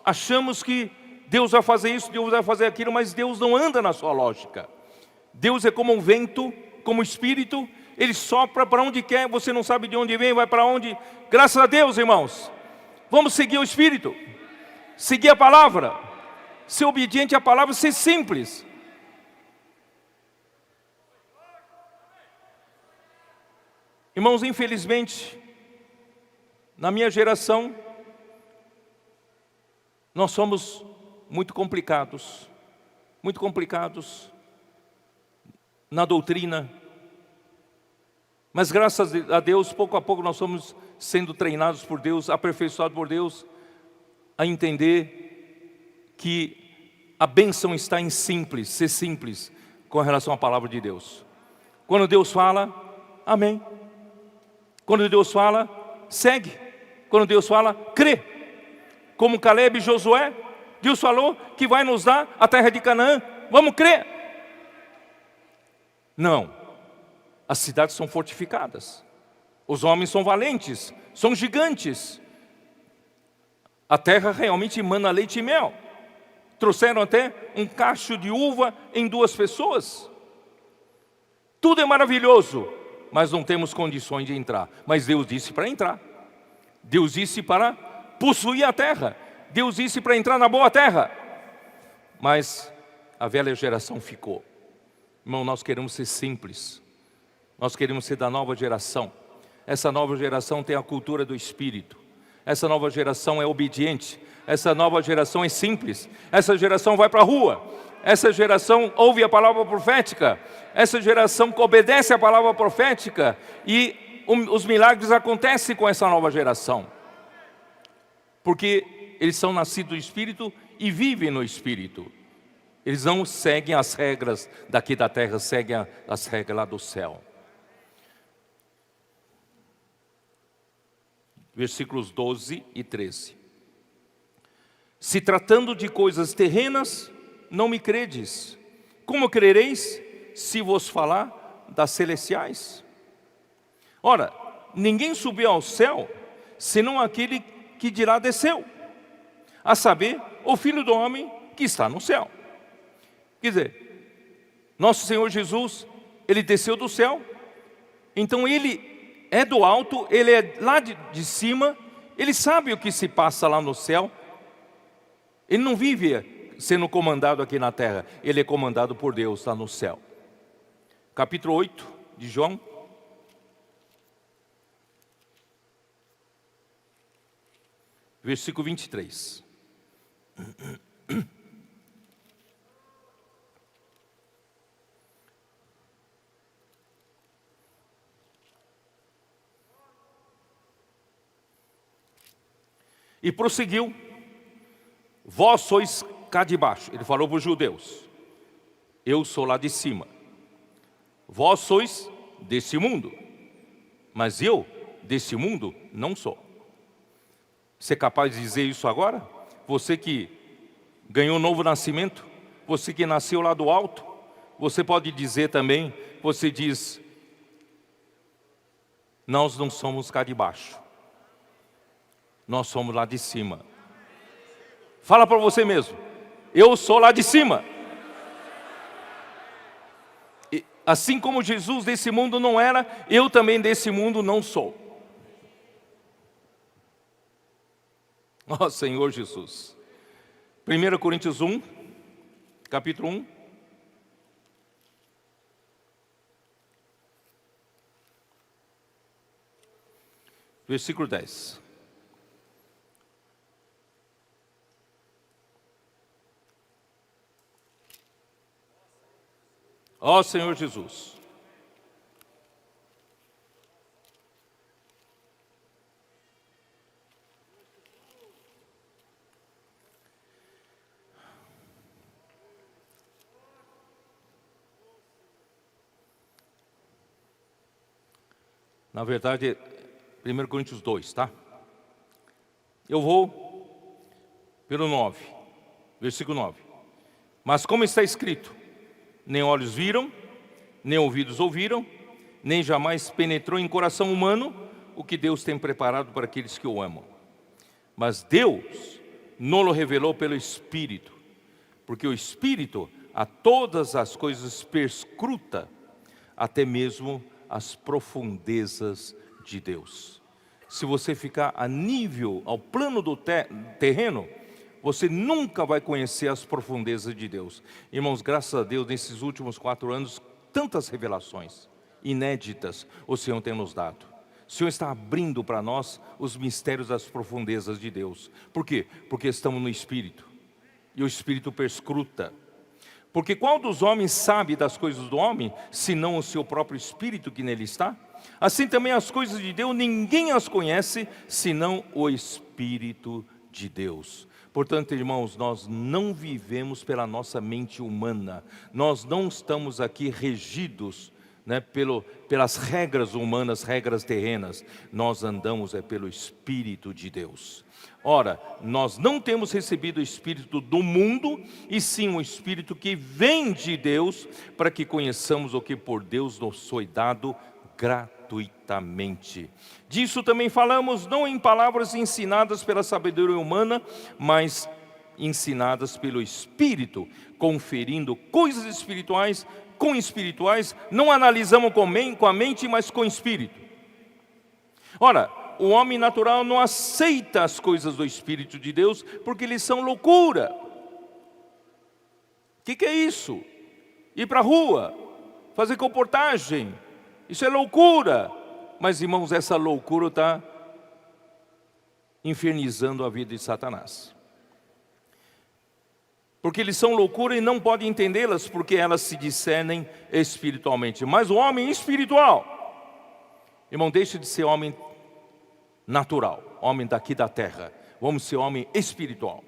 [SPEAKER 1] achamos que Deus vai fazer isso, Deus vai fazer aquilo, mas Deus não anda na sua lógica. Deus é como um vento, como o Espírito, Ele sopra para onde quer, você não sabe de onde vem, vai para onde. Graças a Deus, irmãos, vamos seguir o Espírito, seguir a palavra, ser obediente à palavra, ser simples. Irmãos, infelizmente, na minha geração, nós somos muito complicados na doutrina, mas graças a Deus, pouco a pouco nós somos sendo treinados por Deus, aperfeiçoados por Deus, a entender que a bênção está em ser simples com relação à palavra de Deus. Quando Deus fala, amém. Quando Deus fala, segue. Quando Deus fala, crê. Como Caleb e Josué, Deus falou que vai nos dar a terra de Canaã. vamos crer. Não, as cidades são fortificadas, os homens são valentes, são gigantes. A terra realmente emana leite e mel. Trouxeram até um cacho de uva em 2 pessoas. Tudo é maravilhoso, mas não temos condições de entrar. Mas Deus disse para entrar. Deus disse para possuir a terra. Deus disse para entrar na boa terra. Mas a velha geração ficou. Irmão, nós queremos ser simples. Nós queremos ser da nova geração. Essa nova geração tem a cultura do Espírito. Essa nova geração é obediente. Essa nova geração é simples. Essa geração vai para a rua. Essa geração ouve a palavra profética. Essa geração obedece a palavra profética. E os milagres acontecem com essa nova geração. Porque eles são nascidos do Espírito e vivem no Espírito. Eles não seguem as regras daqui da terra, seguem as regras lá do céu. Versículos 12 e 13. Se tratando de coisas terrenas, não me credes. Como crereis se vos falar das celestiais? Ora, ninguém subiu ao céu, senão aquele que de lá desceu, a saber, o Filho do Homem que está no céu. Quer dizer, nosso Senhor Jesus, Ele desceu do céu, então Ele é do alto, Ele é lá de cima, Ele sabe o que se passa lá no céu. Ele não vive sendo comandado aqui na terra, Ele é comandado por Deus lá no céu. Capítulo 8 de João. Versículo 23. E prosseguiu: vós sois cá de baixo. Ele falou para os judeus: eu sou lá de cima. Vós sois desse mundo, mas eu desse mundo não sou. Você é capaz de dizer isso agora? Você que ganhou um novo nascimento, você que nasceu lá do alto, você pode dizer também, você diz: nós não somos cá de baixo. Nós somos lá de cima. Fala para você mesmo: eu sou lá de cima. E, assim como Jesus desse mundo não era, eu também desse mundo não sou. Ó Senhor Jesus. 1 Coríntios 1, capítulo 1. Versículo 10. Ó Senhor Jesus. Na verdade, 1 Coríntios 2, tá? Eu vou pelo 9, versículo 9. Mas como está escrito: nem olhos viram, nem ouvidos ouviram, nem jamais penetrou em coração humano o que Deus tem preparado para aqueles que o amam. Mas Deus nos revelou pelo Espírito, porque o Espírito a todas as coisas perscruta, até mesmo as profundezas de Deus. Se você ficar a nível, ao plano do terreno, você nunca vai conhecer as profundezas de Deus. Irmãos, graças a Deus, nesses últimos 4 anos, tantas revelações inéditas o Senhor tem nos dado. O Senhor está abrindo para nós os mistérios das profundezas de Deus. Por quê? Porque estamos no Espírito. E o Espírito perscruta. Porque qual dos homens sabe das coisas do homem, senão o seu próprio Espírito que nele está? Assim também as coisas de Deus, ninguém as conhece, senão o Espírito de Deus. Portanto, irmãos, nós não vivemos pela nossa mente humana. Nós não estamos aqui regidos né, pelas regras humanas, regras terrenas. Nós andamos pelo Espírito de Deus. Ora, nós não temos recebido o Espírito do mundo, e sim o Espírito que vem de Deus, para que conheçamos o que por Deus nos foi dado gratuitamente. Disso também falamos, não em palavras ensinadas pela sabedoria humana, mas ensinadas pelo Espírito, conferindo coisas espirituais com espirituais. Não analisamos com a mente, mas com o Espírito. Ora, o homem natural não aceita as coisas do Espírito de Deus, porque eles são loucura. O que é isso? Ir para a rua, fazer comportagem, isso é loucura. Mas, irmãos, essa loucura está infernizando a vida de Satanás. Porque eles são loucura e não podem entendê-las, porque elas se discernem espiritualmente. Mas o homem espiritual, irmão, deixa de ser homem natural, homem daqui da terra. Vamos ser homem espiritual.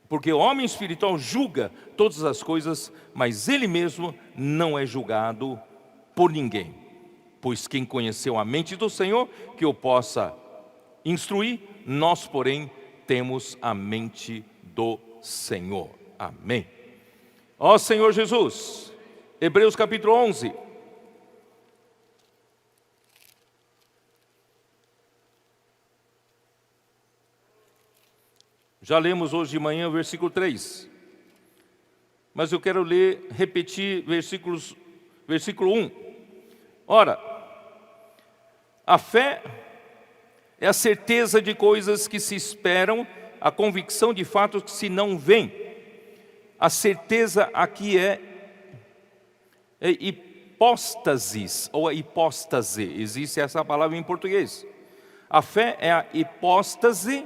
[SPEAKER 1] Porque o homem espiritual julga todas as coisas, mas ele mesmo não é julgado por ninguém. Pois quem conheceu a mente do Senhor, que o possa instruir, nós, porém, temos a mente do Senhor. Amém. Ó Senhor Jesus, Hebreus capítulo 11. Já lemos hoje de manhã o versículo 3. Mas eu quero repetir versículo 1. Ora, a fé é a certeza de coisas que se esperam, a convicção de fatos que se não veem. A certeza aqui é hipóstasis, ou hipóstase. Existe essa palavra em português. A fé é a hipóstase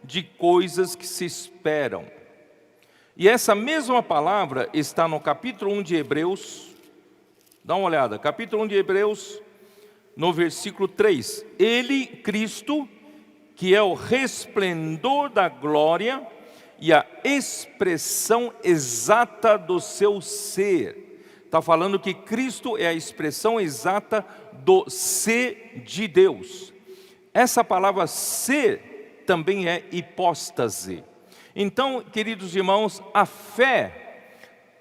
[SPEAKER 1] de coisas que se esperam. E essa mesma palavra está no capítulo 1 de Hebreus. Dá uma olhada, capítulo 1 de Hebreus, no versículo 3. Ele, Cristo, que é o resplendor da glória e a expressão exata do seu ser. Está falando que Cristo é a expressão exata do ser de Deus. Essa palavra ser também é hipóstase. Então, queridos irmãos, a fé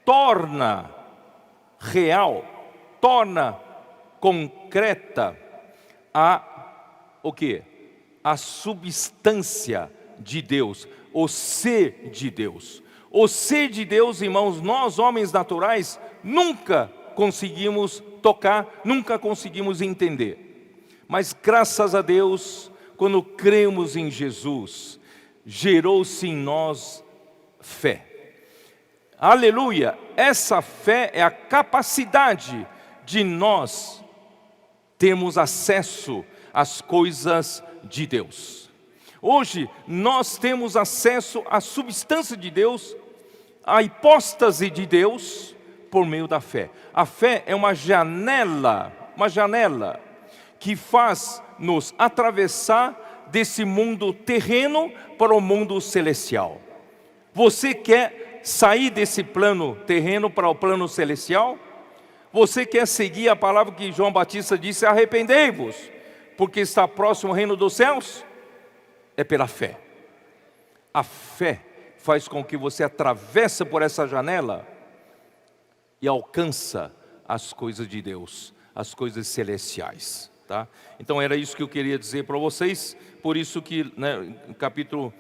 [SPEAKER 1] torna real, torna concreta o quê? A substância de Deus, o ser de Deus. O ser de Deus, irmãos, nós homens naturais nunca conseguimos tocar, nunca conseguimos entender. Mas graças a Deus, quando cremos em Jesus, gerou-se em nós fé. Aleluia! Essa fé é a capacidade de nós termos acesso às coisas de Deus. Hoje nós temos acesso à substância de Deus, à hipóstase de Deus, por meio da fé. A fé é uma janela que faz nos atravessar desse mundo terreno para o mundo celestial. Você quer sair desse plano terreno para o plano celestial? Você quer seguir a palavra que João Batista disse: arrependei-vos, porque está próximo o reino dos céus? É pela fé. A fé faz com que você atravesse por essa janela e alcança as coisas de Deus, as coisas celestiais, tá? Então era isso que eu queria dizer para vocês. Por isso que, né, capítulo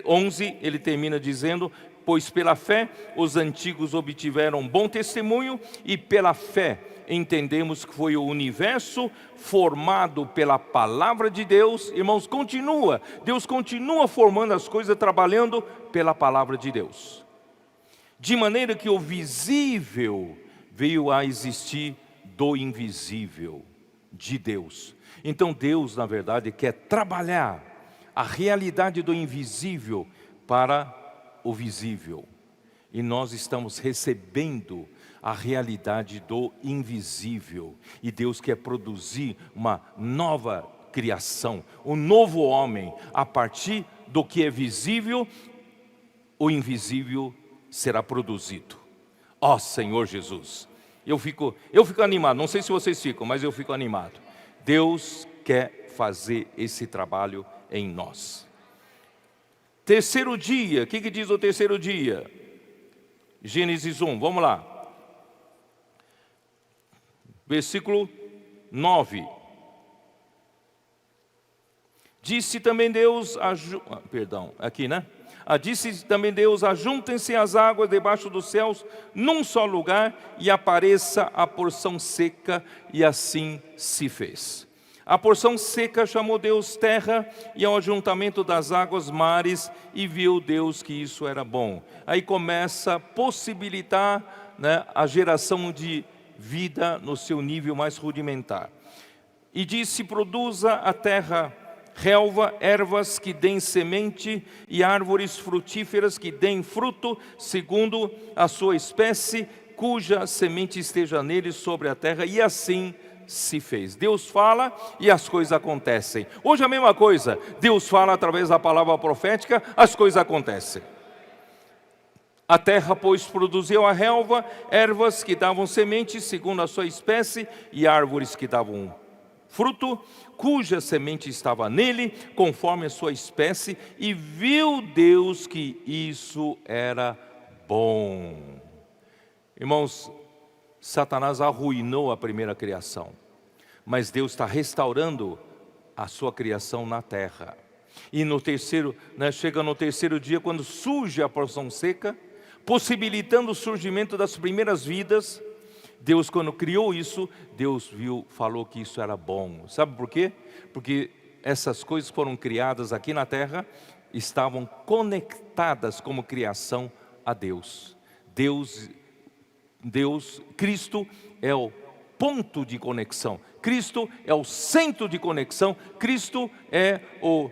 [SPEAKER 1] 11, ele termina dizendo: pois pela fé os antigos obtiveram bom testemunho, e pela fé entendemos que foi o universo formado pela palavra de Deus. Irmãos, Deus continua formando as coisas, trabalhando pela palavra de Deus. De maneira que o visível veio a existir do invisível, de Deus. Então Deus, na verdade, quer trabalhar a realidade do invisível para o visível. E nós estamos recebendo a realidade do invisível. E Deus quer produzir uma nova criação, um novo homem. A partir do que é visível, o invisível será produzido. Ó Senhor Jesus, Eu fico animado, não sei se vocês ficam, mas eu fico animado. Deus quer fazer esse trabalho em nós. Terceiro dia, o que diz o terceiro dia? Gênesis 1, vamos lá. Versículo 9. Disse também Deus, disse também Deus, ajuntem-se as águas debaixo dos céus num só lugar e apareça a porção seca, e assim se fez. A porção seca chamou Deus terra, e ao ajuntamento das águas mares, e viu Deus que isso era bom. Aí começa a possibilitar, né, a geração de vida no seu nível mais rudimentar. E disse: produza a terra relva, ervas que deem semente e árvores frutíferas que deem fruto, segundo a sua espécie, cuja semente esteja nele sobre a terra. E assim se fez. Deus fala e as coisas acontecem. Hoje a mesma coisa, Deus fala através da palavra profética, as coisas acontecem. A terra, pois, produziu a relva, ervas que davam semente segundo a sua espécie, e árvores que davam fruto, cuja semente estava nele, conforme a sua espécie, e viu Deus que isso era bom. Irmãos, Satanás arruinou a primeira criação, mas Deus está restaurando a sua criação na terra. E no terceiro, chega no terceiro dia, quando surge a porção seca, possibilitando o surgimento das primeiras vidas. Deus, quando criou isso, Deus falou que isso era bom. Sabe por quê? Porque essas coisas foram criadas aqui na terra, estavam conectadas como criação a Deus. Cristo é o ponto de conexão. Cristo é o centro de conexão. Cristo é o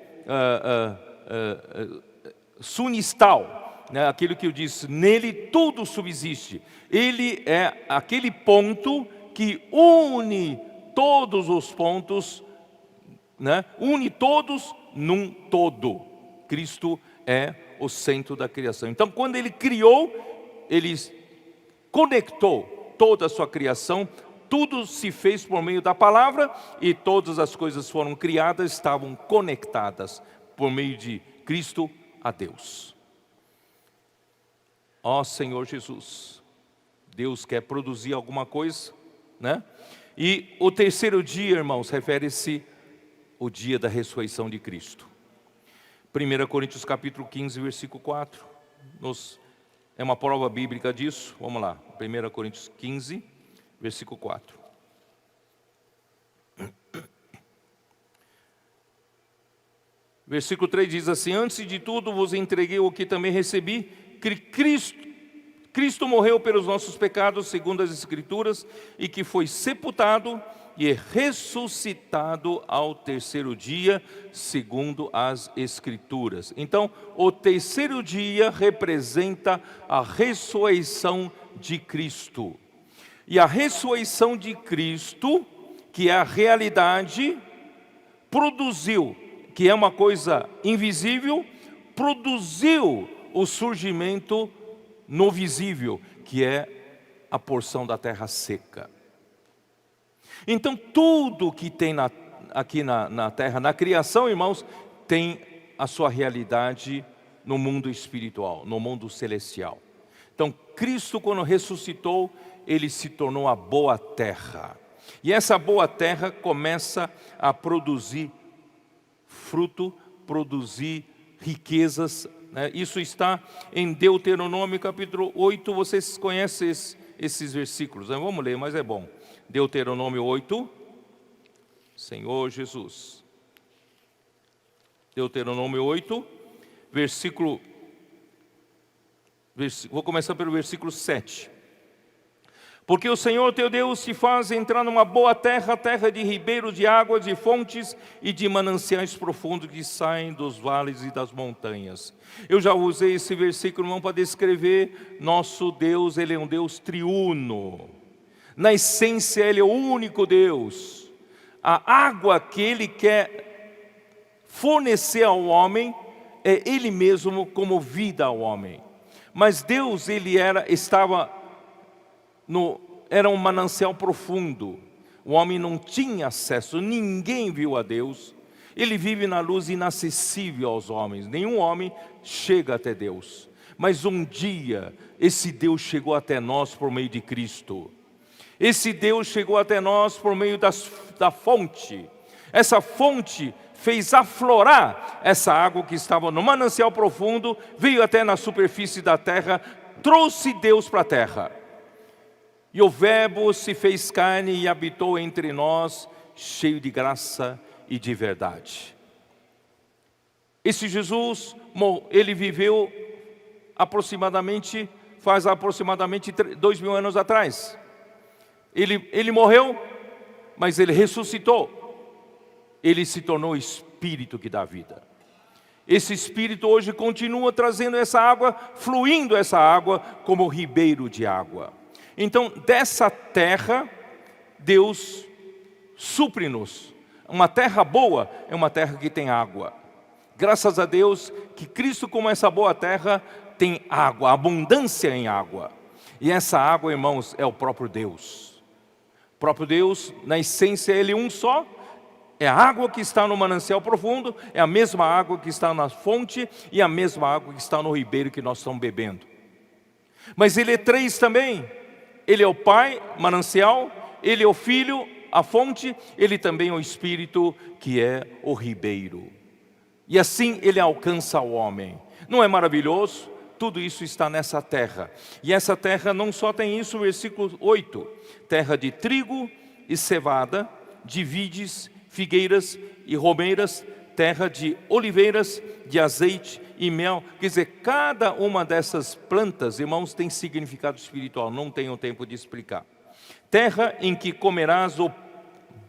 [SPEAKER 1] sunistal. Aquilo que eu disse, nele tudo subsiste. Ele é aquele ponto que une todos os pontos, une todos num todo. Cristo é o centro da criação. Então, quando Ele criou, Ele conectou toda a sua criação, tudo se fez por meio da palavra, e todas as coisas foram criadas, estavam conectadas por meio de Cristo a Deus. Ó Senhor Jesus, Deus quer produzir alguma coisa, E o terceiro dia, irmãos, refere-se ao dia da ressurreição de Cristo. 1 Coríntios capítulo 15, versículo 4, é uma prova bíblica disso. Vamos lá, 1 Coríntios 15, versículo 4. Versículo 3 diz assim: antes de tudo vos entreguei o que também recebi, que Cristo morreu pelos nossos pecados, segundo as Escrituras, e que foi sepultado e ressuscitado ao terceiro dia, segundo as Escrituras. Então, o terceiro dia representa a ressurreição de Cristo. E a ressurreição de Cristo, que é a realidade, produziu, que é uma coisa invisível, produziu o surgimento no visível, que é a porção da terra seca. Então tudo que tem aqui na terra, na criação, irmãos, tem a sua realidade no mundo espiritual, no mundo celestial. Então Cristo, quando ressuscitou, Ele se tornou a boa terra. E essa boa terra começa a produzir fruto, produzir riquezas. Isso está em Deuteronômio capítulo 8, vocês conhecem esses versículos, vamos ler, mas é bom. Deuteronômio 8, Senhor Jesus. Deuteronômio 8, vou começar pelo versículo 7. Porque o Senhor teu Deus te faz entrar numa boa terra, terra de ribeiros de águas, de fontes e de mananciais profundos que saem dos vales e das montanhas. Eu já usei esse versículo, irmão, para descrever nosso Deus. Ele é um Deus triuno. Na essência, Ele é o único Deus. A água que Ele quer fornecer ao homem é Ele mesmo como vida ao homem. Mas Deus, Ele estava era um manancial profundo. O homem não tinha acesso, ninguém viu a Deus. Ele vive na luz inacessível aos homens. Nenhum homem chega até Deus. Mas um dia, esse Deus chegou até nós por meio de Cristo. Esse Deus chegou até nós por meio da fonte. Essa fonte fez aflorar essa água que estava no manancial profundo, veio até na superfície da terra, trouxe Deus para a terra. E o Verbo se fez carne e habitou entre nós, cheio de graça e de verdade. Esse Jesus, ele viveu faz aproximadamente 2000 anos atrás. Ele morreu, mas ele ressuscitou. Ele se tornou o Espírito que dá vida. Esse Espírito hoje continua trazendo essa água, fluindo essa água como ribeiro de água. Então, dessa terra, Deus supre-nos. Uma terra boa é uma terra que tem água. Graças a Deus que Cristo, como essa boa terra, tem água, abundância em água. E essa água, irmãos, é o próprio Deus. O próprio Deus, na essência, Ele é um só. É a água que está no manancial profundo, é a mesma água que está na fonte e a mesma água que está no ribeiro que nós estamos bebendo. Mas Ele é três também. Ele é o Pai, manancial, Ele é o Filho, a fonte, Ele também é o Espírito, que é o ribeiro. E assim Ele alcança o homem. Não é maravilhoso? Tudo isso está nessa terra. E essa terra não só tem isso, versículo 8. Terra de trigo e cevada, de vides, figueiras e romeiras, terra de oliveiras, de azeite e mel. Quer dizer, cada uma dessas plantas, irmãos, tem significado espiritual. Não tenho tempo de explicar. Terra em que comerás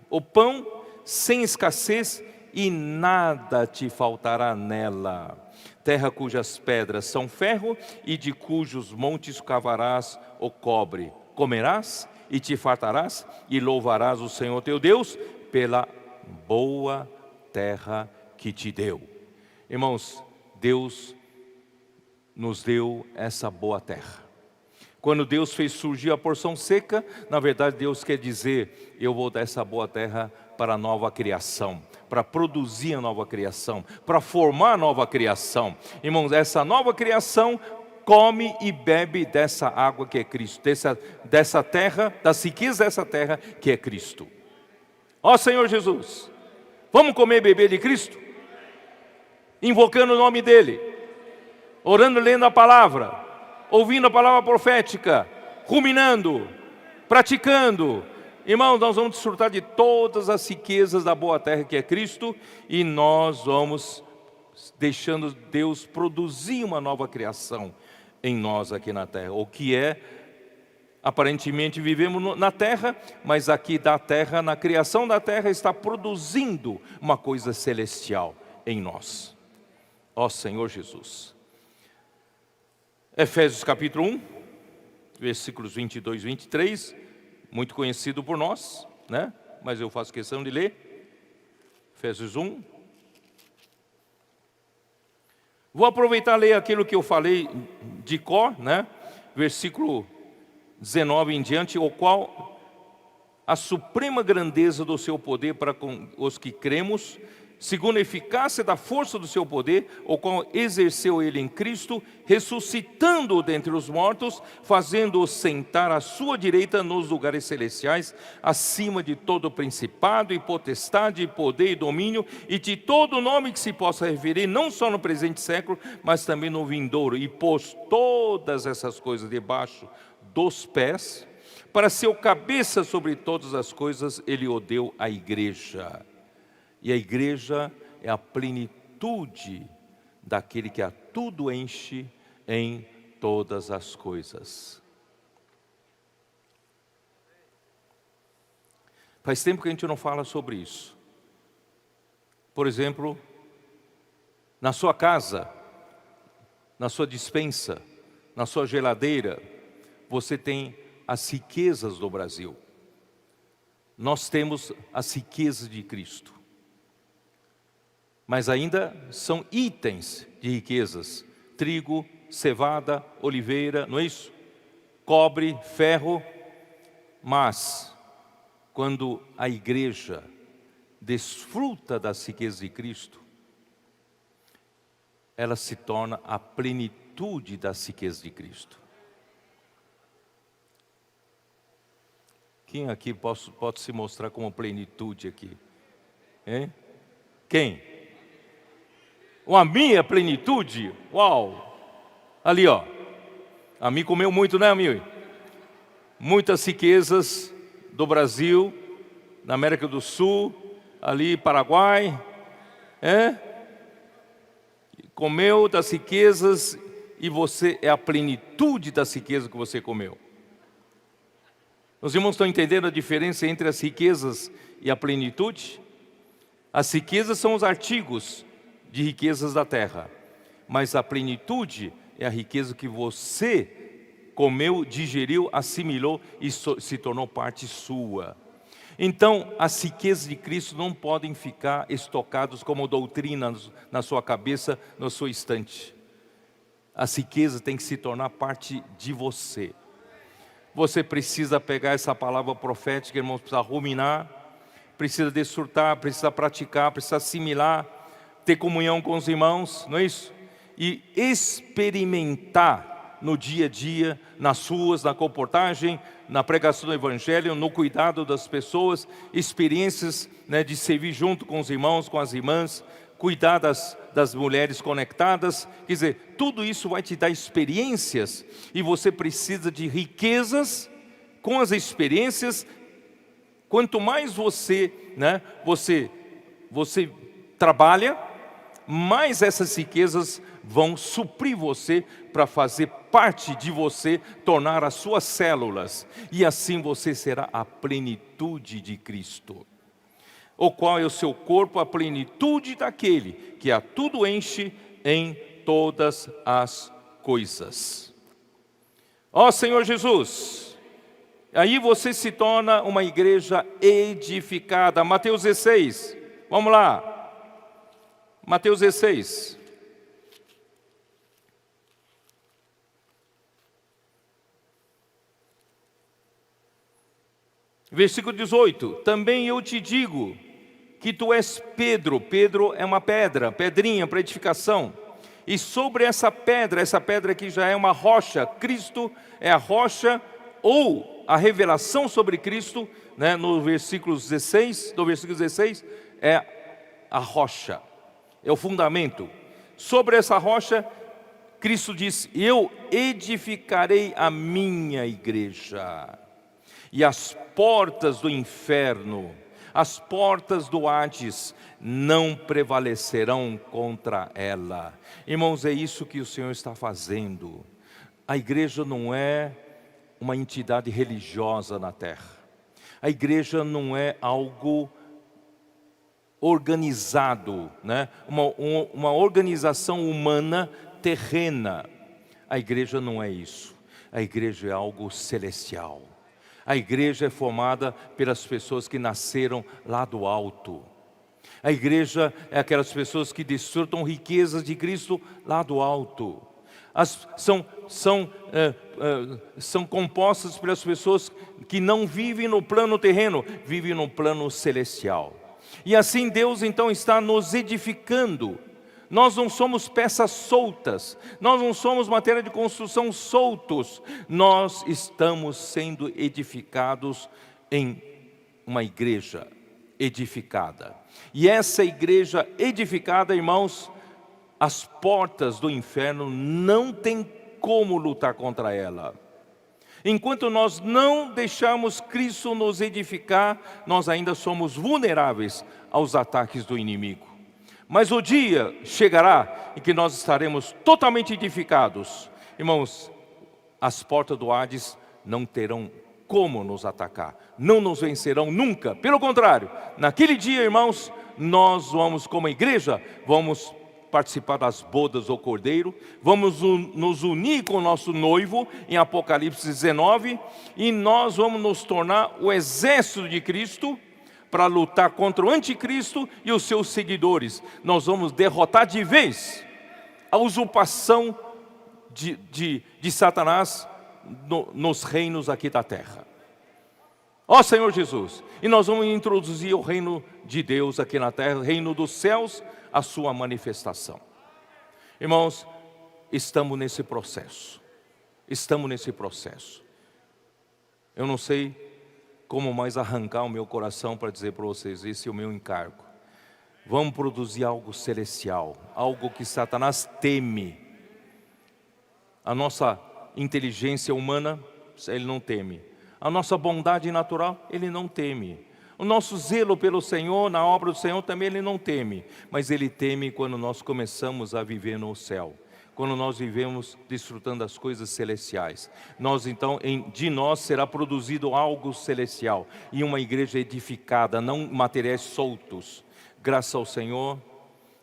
[SPEAKER 1] o pão sem escassez e nada te faltará nela. Terra cujas pedras são ferro e de cujos montes cavarás o cobre. Comerás e te fartarás e louvarás o Senhor teu Deus pela boa terra que te deu. Irmãos, Deus nos deu essa boa terra. Quando Deus fez surgir a porção seca, na verdade Deus quer dizer, eu vou dar essa boa terra para a nova criação, para produzir a nova criação, para formar a nova criação. Irmãos, essa nova criação come e bebe dessa água que é Cristo, dessa terra, das riquezas dessa terra que é Cristo. Ó Senhor Jesus, vamos comer e beber de Cristo? Invocando o nome dEle, orando, lendo a palavra, ouvindo a palavra profética, ruminando, praticando. Irmãos, nós vamos desfrutar de todas as riquezas da boa terra que é Cristo, e nós vamos deixando Deus produzir uma nova criação em nós aqui na terra. O que é, aparentemente vivemos na terra, mas aqui da terra, na criação da terra, está produzindo uma coisa celestial em nós. Ó Senhor Jesus. Efésios capítulo 1, versículos 22 e 23, muito conhecido por nós, né? Mas eu faço questão de ler. Efésios 1. Vou aproveitar e ler aquilo que eu falei de cor, né? Versículo 19 em diante, o qual a suprema grandeza do seu poder para com os que cremos, segundo a eficácia da força do seu poder, o qual exerceu ele em Cristo, ressuscitando-o dentre os mortos, fazendo-o sentar à sua direita nos lugares celestiais, acima de todo principado e potestade, e poder e domínio, e de todo nome que se possa referir, não só no presente século, mas também no vindouro, e pôs todas essas coisas debaixo dos pés, para ser o cabeça sobre todas as coisas, ele o deu à igreja. E a igreja é a plenitude daquele que a tudo enche em todas as coisas. Faz tempo que a gente não fala sobre isso. Por exemplo, na sua casa, na sua despensa, na sua geladeira, você tem as riquezas do Brasil. Nós temos as riquezas de Cristo. Mas ainda são itens de riquezas: trigo, cevada, oliveira, não é isso? Cobre, ferro. Mas, quando a igreja desfruta das riquezas de Cristo, ela se torna a plenitude das riquezas de Cristo. Quem aqui pode se mostrar como plenitude aqui? Hein? Quem? A minha plenitude? Uau! Ali, ó. A mim comeu muito, né, amigo? Muitas riquezas do Brasil, na América do Sul, ali Paraguai, comeu das riquezas e você é a plenitude das riquezas que você comeu. Os irmãos estão entendendo a diferença entre as riquezas e a plenitude? As riquezas são os artigos de riquezas da terra, mas a plenitude é a riqueza que você comeu, digeriu, assimilou e se tornou parte sua. Então, as riquezas de Cristo não podem ficar estocadas como doutrina na sua cabeça, na sua estante. As riquezas têm que se tornar parte de você. Você precisa pegar essa palavra profética, irmãos, precisa ruminar, precisa desfrutar, precisa praticar, precisa assimilar, ter comunhão com os irmãos, não é isso? E experimentar no dia a dia, nas ruas, na comportagem, na pregação do Evangelho, no cuidado das pessoas, experiências, né, de servir junto com os irmãos, com as irmãs, cuidar das mulheres conectadas. Quer dizer, tudo isso vai te dar experiências e você precisa de riquezas com as experiências. Quanto mais você trabalha, mais essas riquezas vão suprir você para fazer parte de você, tornar as suas células. E assim você será a plenitude de Cristo, o qual é o seu corpo, a plenitude daquele que a tudo enche em todas as coisas. Ó Senhor Jesus, aí você se torna uma igreja edificada. Mateus 16, vamos lá. Mateus 16. Versículo 18. Também eu te digo que tu és Pedro. Pedro é uma pedra, pedrinha para edificação. E sobre essa pedra aqui já é uma rocha. Cristo é a rocha, ou a revelação sobre Cristo, né, no versículo 16, é a rocha, é o fundamento. Sobre essa rocha, Cristo disse: eu edificarei a minha igreja, e as portas do inferno, as portas do Hades, não prevalecerão contra ela. Irmãos, é isso que o Senhor está fazendo. A igreja não é uma entidade religiosa na terra. A igreja não é algo organizado, né? Uma organização humana terrena. A igreja não é isso. A igreja é algo celestial. A igreja é formada pelas pessoas que nasceram lá do alto. A igreja é aquelas pessoas que desfrutam riquezas de Cristo lá do alto. São compostas pelas pessoas que não vivem no plano terreno, vivem no plano celestial. E assim Deus então está nos edificando. Nós não somos peças soltas, nós não somos matéria de construção soltos, nós estamos sendo edificados em uma igreja edificada. E essa igreja edificada, irmãos, as portas do inferno não tem como lutar contra ela. Enquanto nós não deixamos Cristo nos edificar, nós ainda somos vulneráveis aos ataques do inimigo. Mas o dia chegará em que nós estaremos totalmente edificados. Irmãos, as portas do Hades não terão como nos atacar, não nos vencerão nunca. Pelo contrário, naquele dia, irmãos, nós vamos, como igreja, vamos participar das bodas do Cordeiro, vamos nos unir com o nosso noivo em Apocalipse 19, e nós vamos nos tornar o exército de Cristo para lutar contra o anticristo e os seus seguidores. Nós vamos derrotar de vez a usurpação de Satanás nos reinos aqui da terra. Ó Senhor Jesus, e nós vamos introduzir o reino de Deus aqui na terra, o reino dos céus, a sua manifestação. Irmãos, estamos nesse processo. Estamos nesse processo. Eu não sei como mais arrancar o meu coração para dizer para vocês, esse é o meu encargo. Vamos produzir algo celestial, algo que Satanás teme. A nossa inteligência humana, ele não teme. A nossa bondade natural, ele não teme. O nosso zelo pelo Senhor, na obra do Senhor, também ele não teme. Mas ele teme quando nós começamos a viver no céu. Quando nós vivemos desfrutando das coisas celestiais. Nós então, de nós será produzido algo celestial. E uma igreja edificada, não materiais soltos. Graças ao Senhor.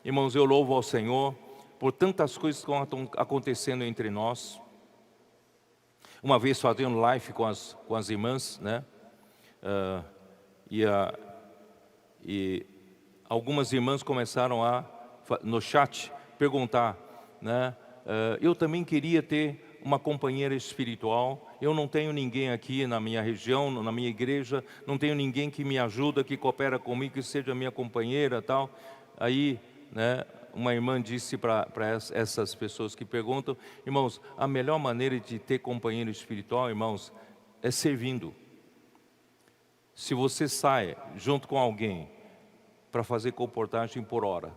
[SPEAKER 1] Irmãos, eu louvo ao Senhor por tantas coisas que estão acontecendo entre nós. Uma vez fazendo live com as irmãs, né? E algumas irmãs começaram no chat, perguntar, né? Eu também queria ter uma companheira espiritual. Eu não tenho ninguém aqui na minha região, na minha igreja, não tenho ninguém que me ajuda, que coopera comigo, que seja minha companheira, tal. Aí, né, uma irmã disse para essas pessoas que perguntam, irmãos, a melhor maneira de ter companheiro espiritual, irmãos, é servindo. Se você sai junto com alguém para fazer comportagem por hora,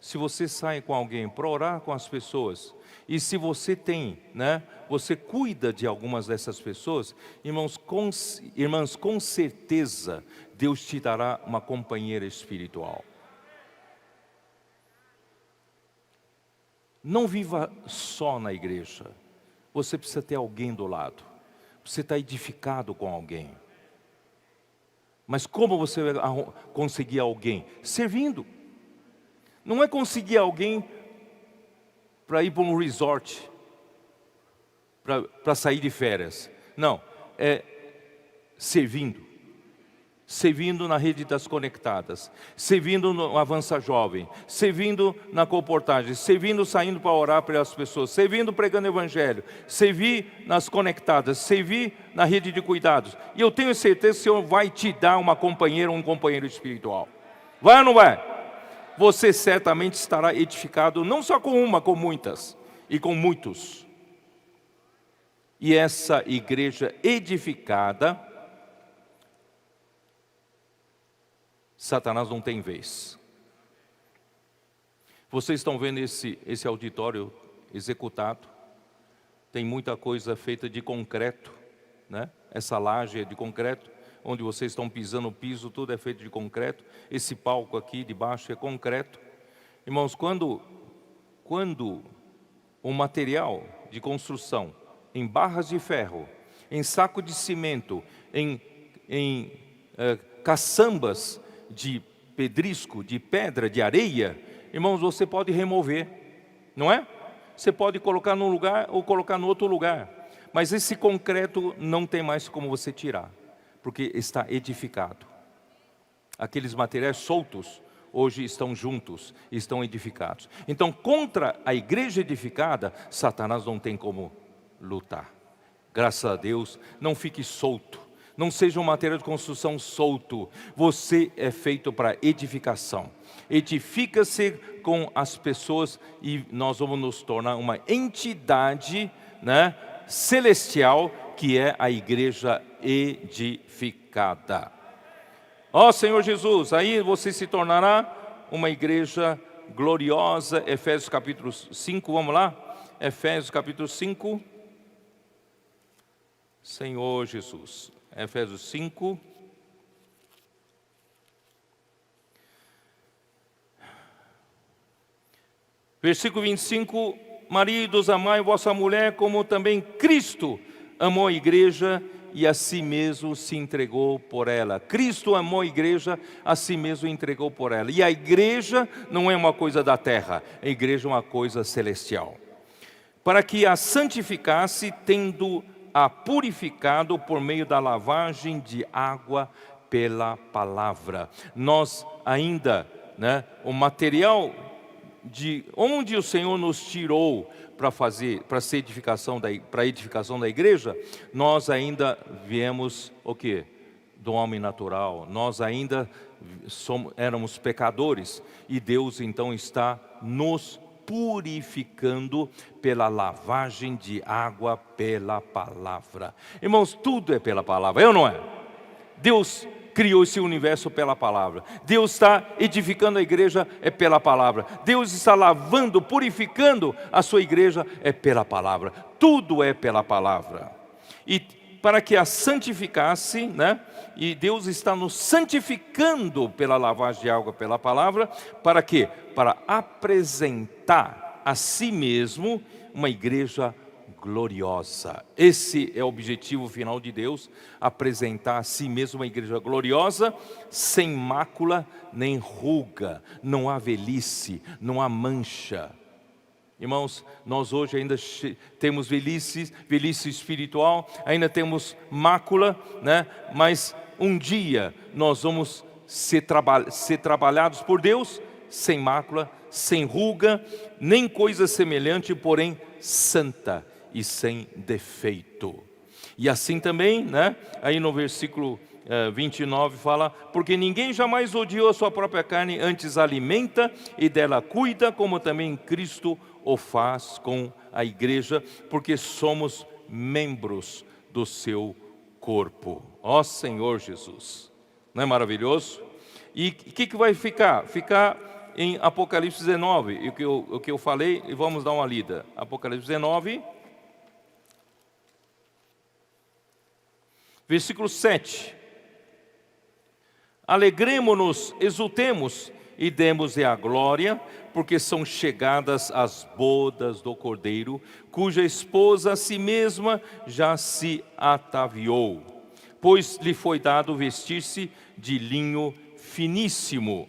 [SPEAKER 1] se você sai com alguém para orar com as pessoas, e se você tem, né, você cuida de algumas dessas pessoas, irmãos, com certeza Deus te dará uma companheira espiritual. Não viva só na igreja. Você precisa ter alguém do lado. Você está edificado com alguém. Mas como você vai conseguir alguém? Servindo. Não é conseguir alguém para ir para um resort, para sair de férias. Não, é servindo. Servindo na rede das conectadas, servindo no Avança Jovem, servindo na comportagem, servindo saindo para orar pelas pessoas, servindo pregando evangelho, servir nas conectadas, servir na rede de cuidados. E eu tenho certeza que o Senhor vai te dar uma companheira, um companheiro espiritual. Vai ou não vai? Você certamente estará edificado, não só com uma, com muitas e com muitos. E essa igreja edificada, Satanás não tem vez. Vocês estão vendo esse auditório executado. Tem muita coisa feita de concreto, né? Essa laje é de concreto, onde vocês estão pisando o piso, tudo é feito de concreto. Esse palco aqui de baixo é concreto. Irmãos, quando o material de construção, em barras de ferro, em saco de cimento, em caçambas de pedrisco, de pedra, de areia, irmãos, você pode remover, não é? Você pode colocar num lugar ou colocar no outro lugar, mas esse concreto não tem mais como você tirar, porque está edificado. Aqueles materiais soltos hoje estão juntos, estão edificados. Então, contra a igreja edificada, Satanás não tem como lutar. Graças a Deus, não fique solto. Não seja um material de construção solto. Você é feito para edificação. Edifica-se com as pessoas e nós vamos nos tornar uma entidade, né, celestial, que é a igreja edificada. Ó Senhor Jesus, aí você se tornará uma igreja gloriosa. Efésios capítulo 5, vamos lá? Efésios capítulo 5. Senhor Jesus. Efésios 5. Versículo 25. Maridos, amai vossa mulher como também Cristo amou a igreja e a si mesmo se entregou por ela. Cristo amou a igreja, a si mesmo entregou por ela. E a igreja não é uma coisa da terra, a igreja é uma coisa celestial. Para que a santificasse, tendo a purificado por meio da lavagem de água pela palavra. Nós ainda, né, o material de onde o Senhor nos tirou para ser edificação para a edificação da igreja, nós ainda viemos o quê? do homem natural, nós ainda éramos pecadores, e Deus então está nos purificando pela lavagem de água pela palavra. Irmãos, tudo é pela palavra, é ou não é? Deus criou esse universo pela palavra. Deus está edificando a igreja, é pela palavra. Deus está lavando, purificando a sua igreja, é pela palavra. Tudo é pela palavra. E para que a santificasse, né? E Deus está nos santificando pela lavagem de água pela palavra. Para quê? Para apresentar a si mesmo uma igreja gloriosa. Esse é o objetivo final de Deus, apresentar a si mesmo uma igreja gloriosa, sem mácula nem ruga, não há velhice, não há mancha. Irmãos, nós hoje ainda temos velhice espiritual, ainda temos mácula, né? Mas um dia nós vamos ser trabalhados por Deus, sem mácula, sem ruga, nem coisa semelhante, porém santa e sem defeito. E assim também, né? Aí no versículo 29 fala: porque ninguém jamais odiou a sua própria carne, antes alimenta e dela cuida, como também Cristo o faz com a igreja, porque somos membros do seu corpo. Ó Senhor Jesus, não é maravilhoso? E o que vai ficar? Ficar em Apocalipse 19, o que eu falei, e vamos dar uma lida. Apocalipse 19, versículo 7. Alegremo-nos, exultemos e demos-lhe a glória, porque são chegadas as bodas do Cordeiro, cuja esposa a si mesma já se ataviou, pois lhe foi dado vestir-se de linho finíssimo,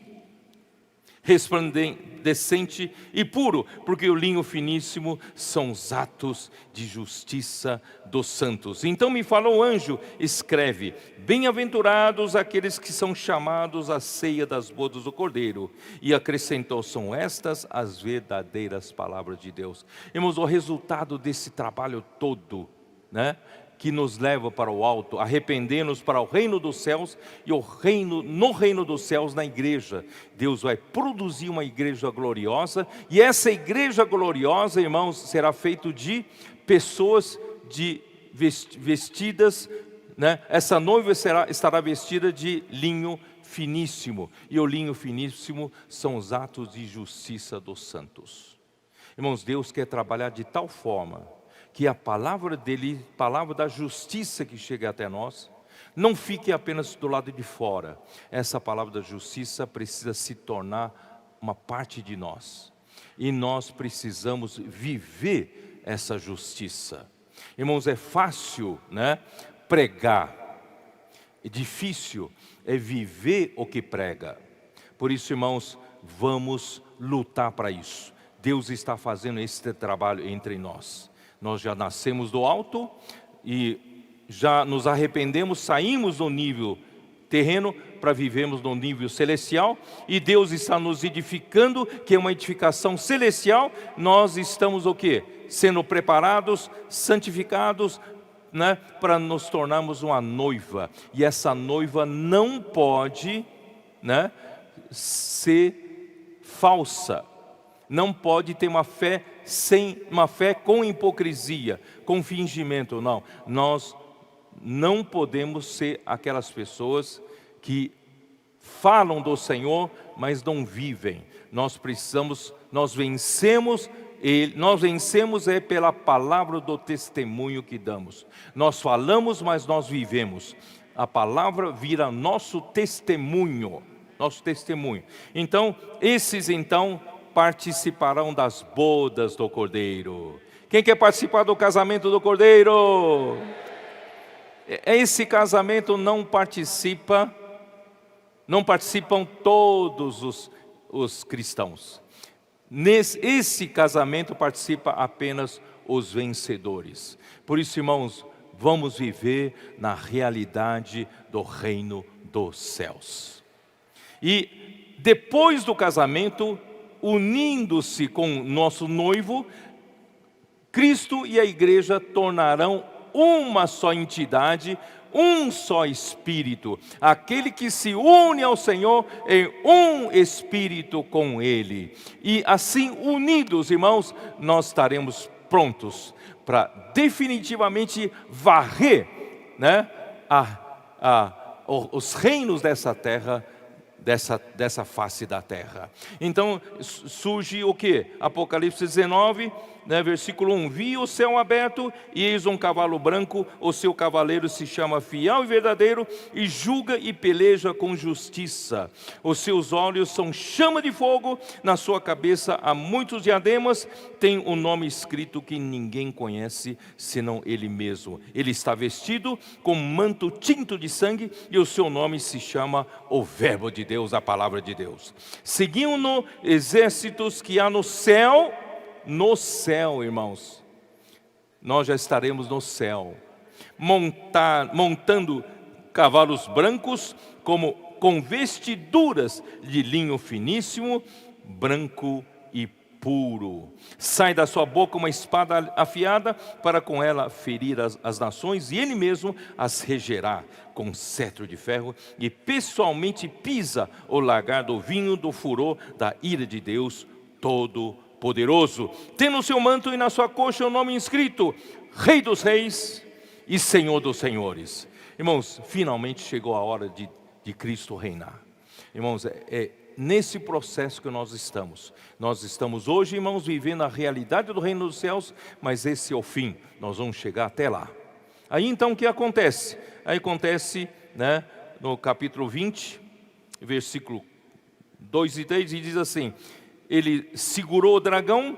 [SPEAKER 1] resplandecente e puro, porque o linho finíssimo são os atos de justiça dos santos. Então me falou o anjo: escreve, bem-aventurados aqueles que são chamados à ceia das bodas do Cordeiro. E acrescentou: são estas as verdadeiras palavras de Deus. Irmãos, o resultado desse trabalho todo, né, que nos leva para o alto, arrependendo-nos para o reino dos céus, e no reino dos céus, na igreja, Deus vai produzir uma igreja gloriosa, e essa igreja gloriosa, irmãos, será feita de pessoas vestidas, né? Essa noiva estará vestida de linho finíssimo, e o linho finíssimo são os atos de justiça dos santos. Irmãos, Deus quer trabalhar de tal forma que a palavra dele, palavra da justiça que chega até nós, não fique apenas do lado de fora. Essa palavra da justiça precisa se tornar uma parte de nós, e nós precisamos viver essa justiça. Irmãos, é fácil, né, pregar, é difícil é viver o que prega. Por isso, irmãos, vamos lutar para isso. Deus está fazendo esse trabalho entre nós. Nós já nascemos do alto e já nos arrependemos, saímos do nível terreno para vivermos no nível celestial, e Deus está nos edificando, que é uma edificação celestial. Nós estamos o quê? Sendo preparados, santificados, né, para nos tornarmos uma noiva. E essa noiva não pode, né, ser falsa. Não pode ter uma fé com hipocrisia, com fingimento, não. Nós não podemos ser aquelas pessoas que falam do Senhor, mas não vivem. Nós vencemos pela palavra do testemunho que damos. Nós falamos, mas nós vivemos. A palavra vira nosso testemunho. Então, esses participarão das bodas do Cordeiro. Quem quer participar do casamento do Cordeiro? Esse casamento não participam todos os cristãos. Esse casamento participa apenas os vencedores. Por isso, irmãos, vamos viver na realidade do reino dos céus. E depois do casamento, unindo-se com nosso noivo, Cristo e a igreja tornarão uma só entidade, um só Espírito. Aquele que se une ao Senhor em um Espírito com Ele. E assim, unidos, irmãos, nós estaremos prontos para definitivamente varrer, né, os reinos dessa terra, dessa face da terra. Então surge o que? Apocalipse 19, né, versículo 1. Vi o céu aberto e eis um cavalo branco, o seu cavaleiro se chama Fiel e Verdadeiro, e julga e peleja com justiça. Os seus olhos são chama de fogo, na sua cabeça há muitos diademas, tem um nome escrito que ninguém conhece, senão ele mesmo. Ele está vestido com manto tinto de sangue, e o seu nome se chama o Verbo de Deus, a palavra de Deus. Seguindo exércitos que há no céu, irmãos, nós já estaremos no céu, montando cavalos brancos, com vestiduras de linho finíssimo, branco e puro. Sai da sua boca uma espada afiada, para com ela ferir as nações, e ele mesmo as regerá com cetro de ferro, e pessoalmente pisa o lagar do vinho do furor da ira de Deus Todo-Poderoso. Tem no seu manto e na sua coxa o nome inscrito: Rei dos Reis e Senhor dos Senhores. Irmãos, finalmente chegou a hora de Cristo reinar. Irmãos, é nesse processo que nós estamos. Nós estamos hoje, irmãos, vivendo a realidade do reino dos céus, mas esse é o fim. Nós vamos chegar até lá. Aí então o que acontece? Aí acontece, né, no capítulo 20, versículo 2 e 3, e diz assim: ele segurou o dragão.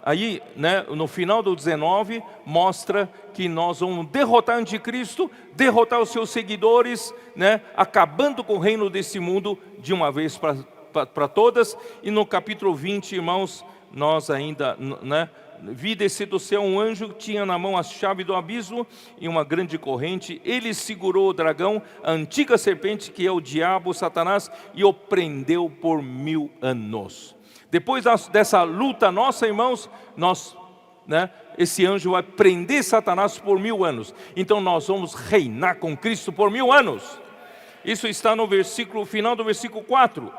[SPEAKER 1] Aí, né, no final do 19, mostra que nós vamos derrotar o anticristo, derrotar os seus seguidores, né, acabando com o reino desse mundo de uma vez para todas. E no capítulo 20, irmãos, nós ainda, né, vi descer do céu um anjo que tinha na mão a chave do abismo e uma grande corrente. Ele segurou o dragão, a antiga serpente, que é o diabo, Satanás, e o prendeu por 1000 anos. Depois dessa luta nossa, irmãos, esse anjo vai prender Satanás por 1000 anos. Então nós vamos reinar com Cristo por 1000 anos. Isso está no final do versículo 4.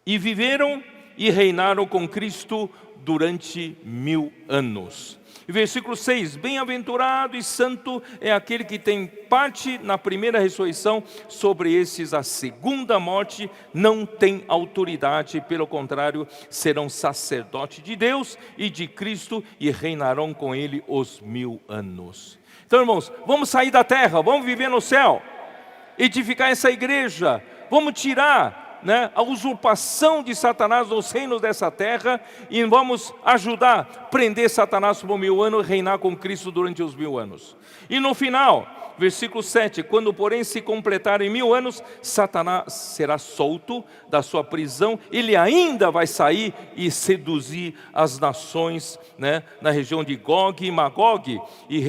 [SPEAKER 1] E viveram e reinaram com Cristo durante 1000 anos. Versículo 6, bem-aventurado e santo é aquele que tem parte na primeira ressurreição. Sobre esses a segunda morte não tem autoridade, pelo contrário, serão sacerdotes de Deus e de Cristo, e reinarão com ele os 1000 anos. Então, irmãos, vamos sair da terra, vamos viver no céu, edificar essa igreja, vamos tirar, né, a usurpação de Satanás nos reinos dessa terra, e vamos ajudar a prender Satanás por 1000 anos e reinar com Cristo durante os 1000 anos. E no final, versículo 7, quando porém se completarem 1000 anos, Satanás será solto da sua prisão. Ele ainda vai sair e seduzir as nações, né, na região de Gog e Magog, e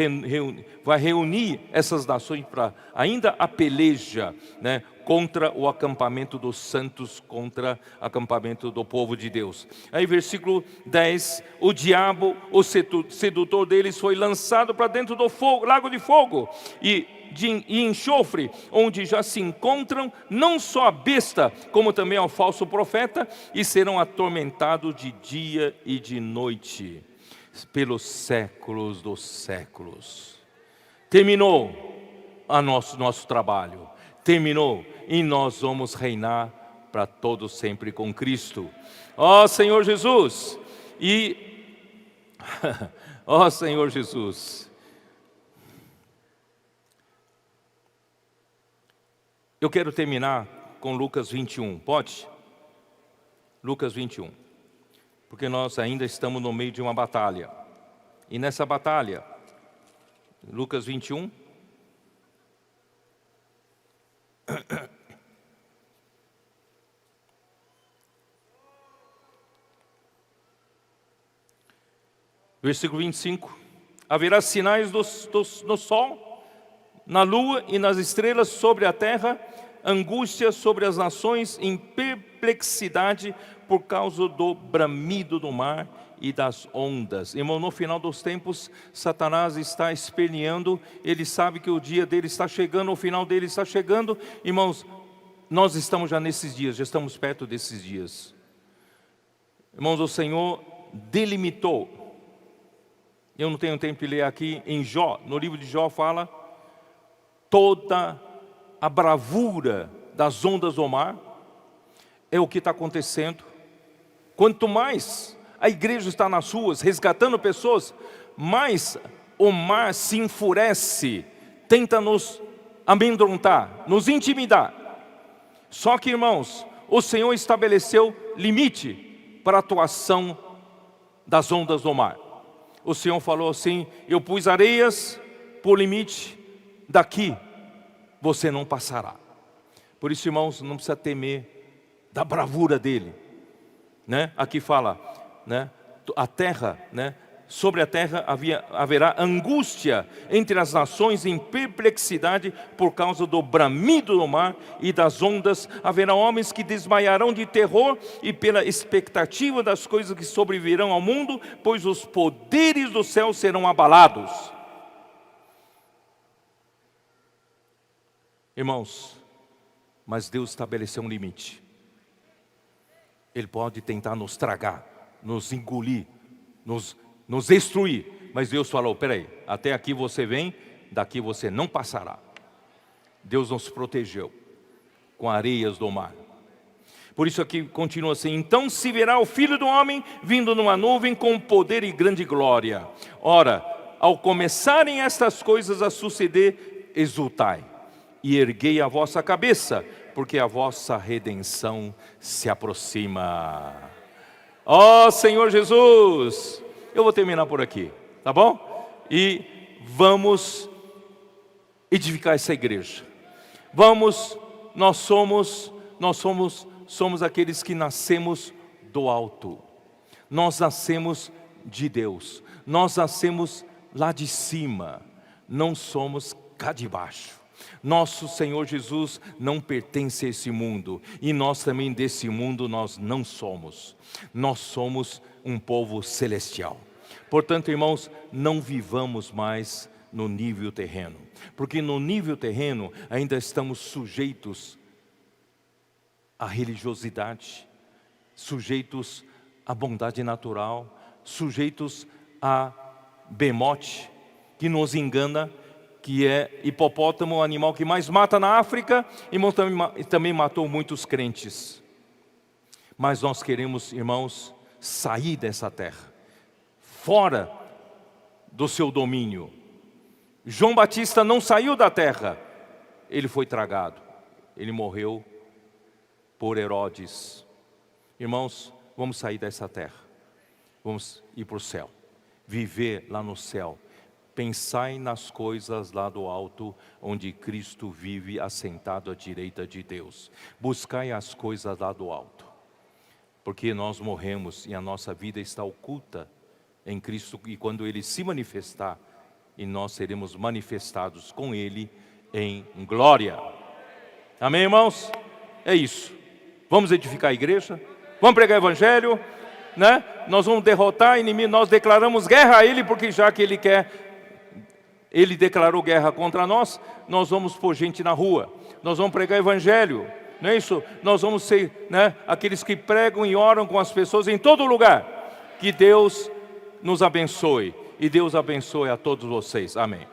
[SPEAKER 1] vai reunir essas nações para ainda a peleja, né, contra o acampamento dos santos, contra o acampamento do povo de Deus. Aí versículo 10, o diabo, o sedutor deles, foi lançado para dentro do fogo, lago de fogo e enxofre, onde já se encontram não só a besta, como também o falso profeta, e serão atormentados de dia e de noite, pelos séculos dos séculos. Terminou nosso trabalho. Terminou, e nós vamos reinar para todos sempre com Cristo. Ó Senhor Jesus, ó Senhor Jesus, eu quero terminar com Lucas 21, pode? Lucas 21, porque nós ainda estamos no meio de uma batalha, e nessa batalha, Lucas 21, versículo 25, haverá sinais no sol, na lua e nas estrelas, sobre a terra, angústia sobre as nações, em perplexidade por causa do bramido do mar e das ondas. Irmão, no final dos tempos, Satanás está esperneando, ele sabe que o dia dele está chegando, o final dele está chegando. Irmãos, nós estamos já nesses dias, já estamos perto desses dias. Irmãos, o Senhor delimitou, eu não tenho tempo de ler aqui, em Jó, no livro de Jó fala, toda a bravura das ondas do mar, é o que está acontecendo. Quanto mais a igreja está nas ruas, resgatando pessoas, mais o mar se enfurece, tenta nos amedrontar, nos intimidar. Só que, irmãos, o Senhor estabeleceu limite para a atuação das ondas do mar. O Senhor falou assim: eu pus areias por limite, daqui você não passará. Por isso, irmãos, não precisa temer da bravura dele, né? Aqui fala, né? A terra, né? Sobre a terra haverá angústia entre as nações, em perplexidade por causa do bramido do mar e das ondas. Haverá homens que desmaiarão de terror e pela expectativa das coisas que sobrevirão ao mundo, pois os poderes do céu serão abalados. Irmãos, mas Deus estabeleceu um limite. Ele pode tentar nos tragar, nos engolir, nos destruir, mas Deus falou: peraí, até aqui você vem, daqui você não passará. Deus nos protegeu com areias do mar. Por isso aqui continua assim: então se verá o Filho do Homem vindo numa nuvem com poder e grande glória. Ora, ao começarem estas coisas a suceder, exultai e erguei a vossa cabeça, porque a vossa redenção se aproxima. Ó Senhor Jesus! Eu vou terminar por aqui, tá bom? E vamos edificar essa igreja. Nós somos aqueles que nascemos do alto. Nós nascemos de Deus. Nós nascemos lá de cima. Não somos cá de baixo. Nosso Senhor Jesus não pertence a esse mundo. E nós também desse mundo nós não somos. Nós somos um povo celestial. Portanto, irmãos, não vivamos mais no nível terreno. Porque no nível terreno ainda estamos sujeitos à religiosidade, sujeitos à bondade natural, sujeitos a bemote, que nos engana, que é hipopótamo, o animal que mais mata na África, e também matou muitos crentes. Mas nós queremos, irmãos, sair dessa terra, fora do seu domínio. João Batista não saiu da terra, ele foi tragado, ele morreu por Herodes. Irmãos, vamos sair dessa terra, vamos ir para o céu, viver lá no céu. Pensai nas coisas lá do alto, onde Cristo vive assentado à direita de Deus. Buscai as coisas lá do alto, porque nós morremos e a nossa vida está oculta em Cristo, e quando Ele se manifestar, e nós seremos manifestados com Ele em glória. Amém, irmãos? É isso. Vamos edificar a igreja, vamos pregar o evangelho, né? Nós vamos derrotar o inimigo, nós declaramos guerra a ele, porque já que ele declarou guerra contra nós, nós vamos pôr gente na rua, nós vamos pregar o evangelho, não é isso? Nós vamos ser, né, aqueles que pregam e oram com as pessoas em todo lugar. Que Deus nos abençoe, e Deus abençoe a todos vocês. Amém.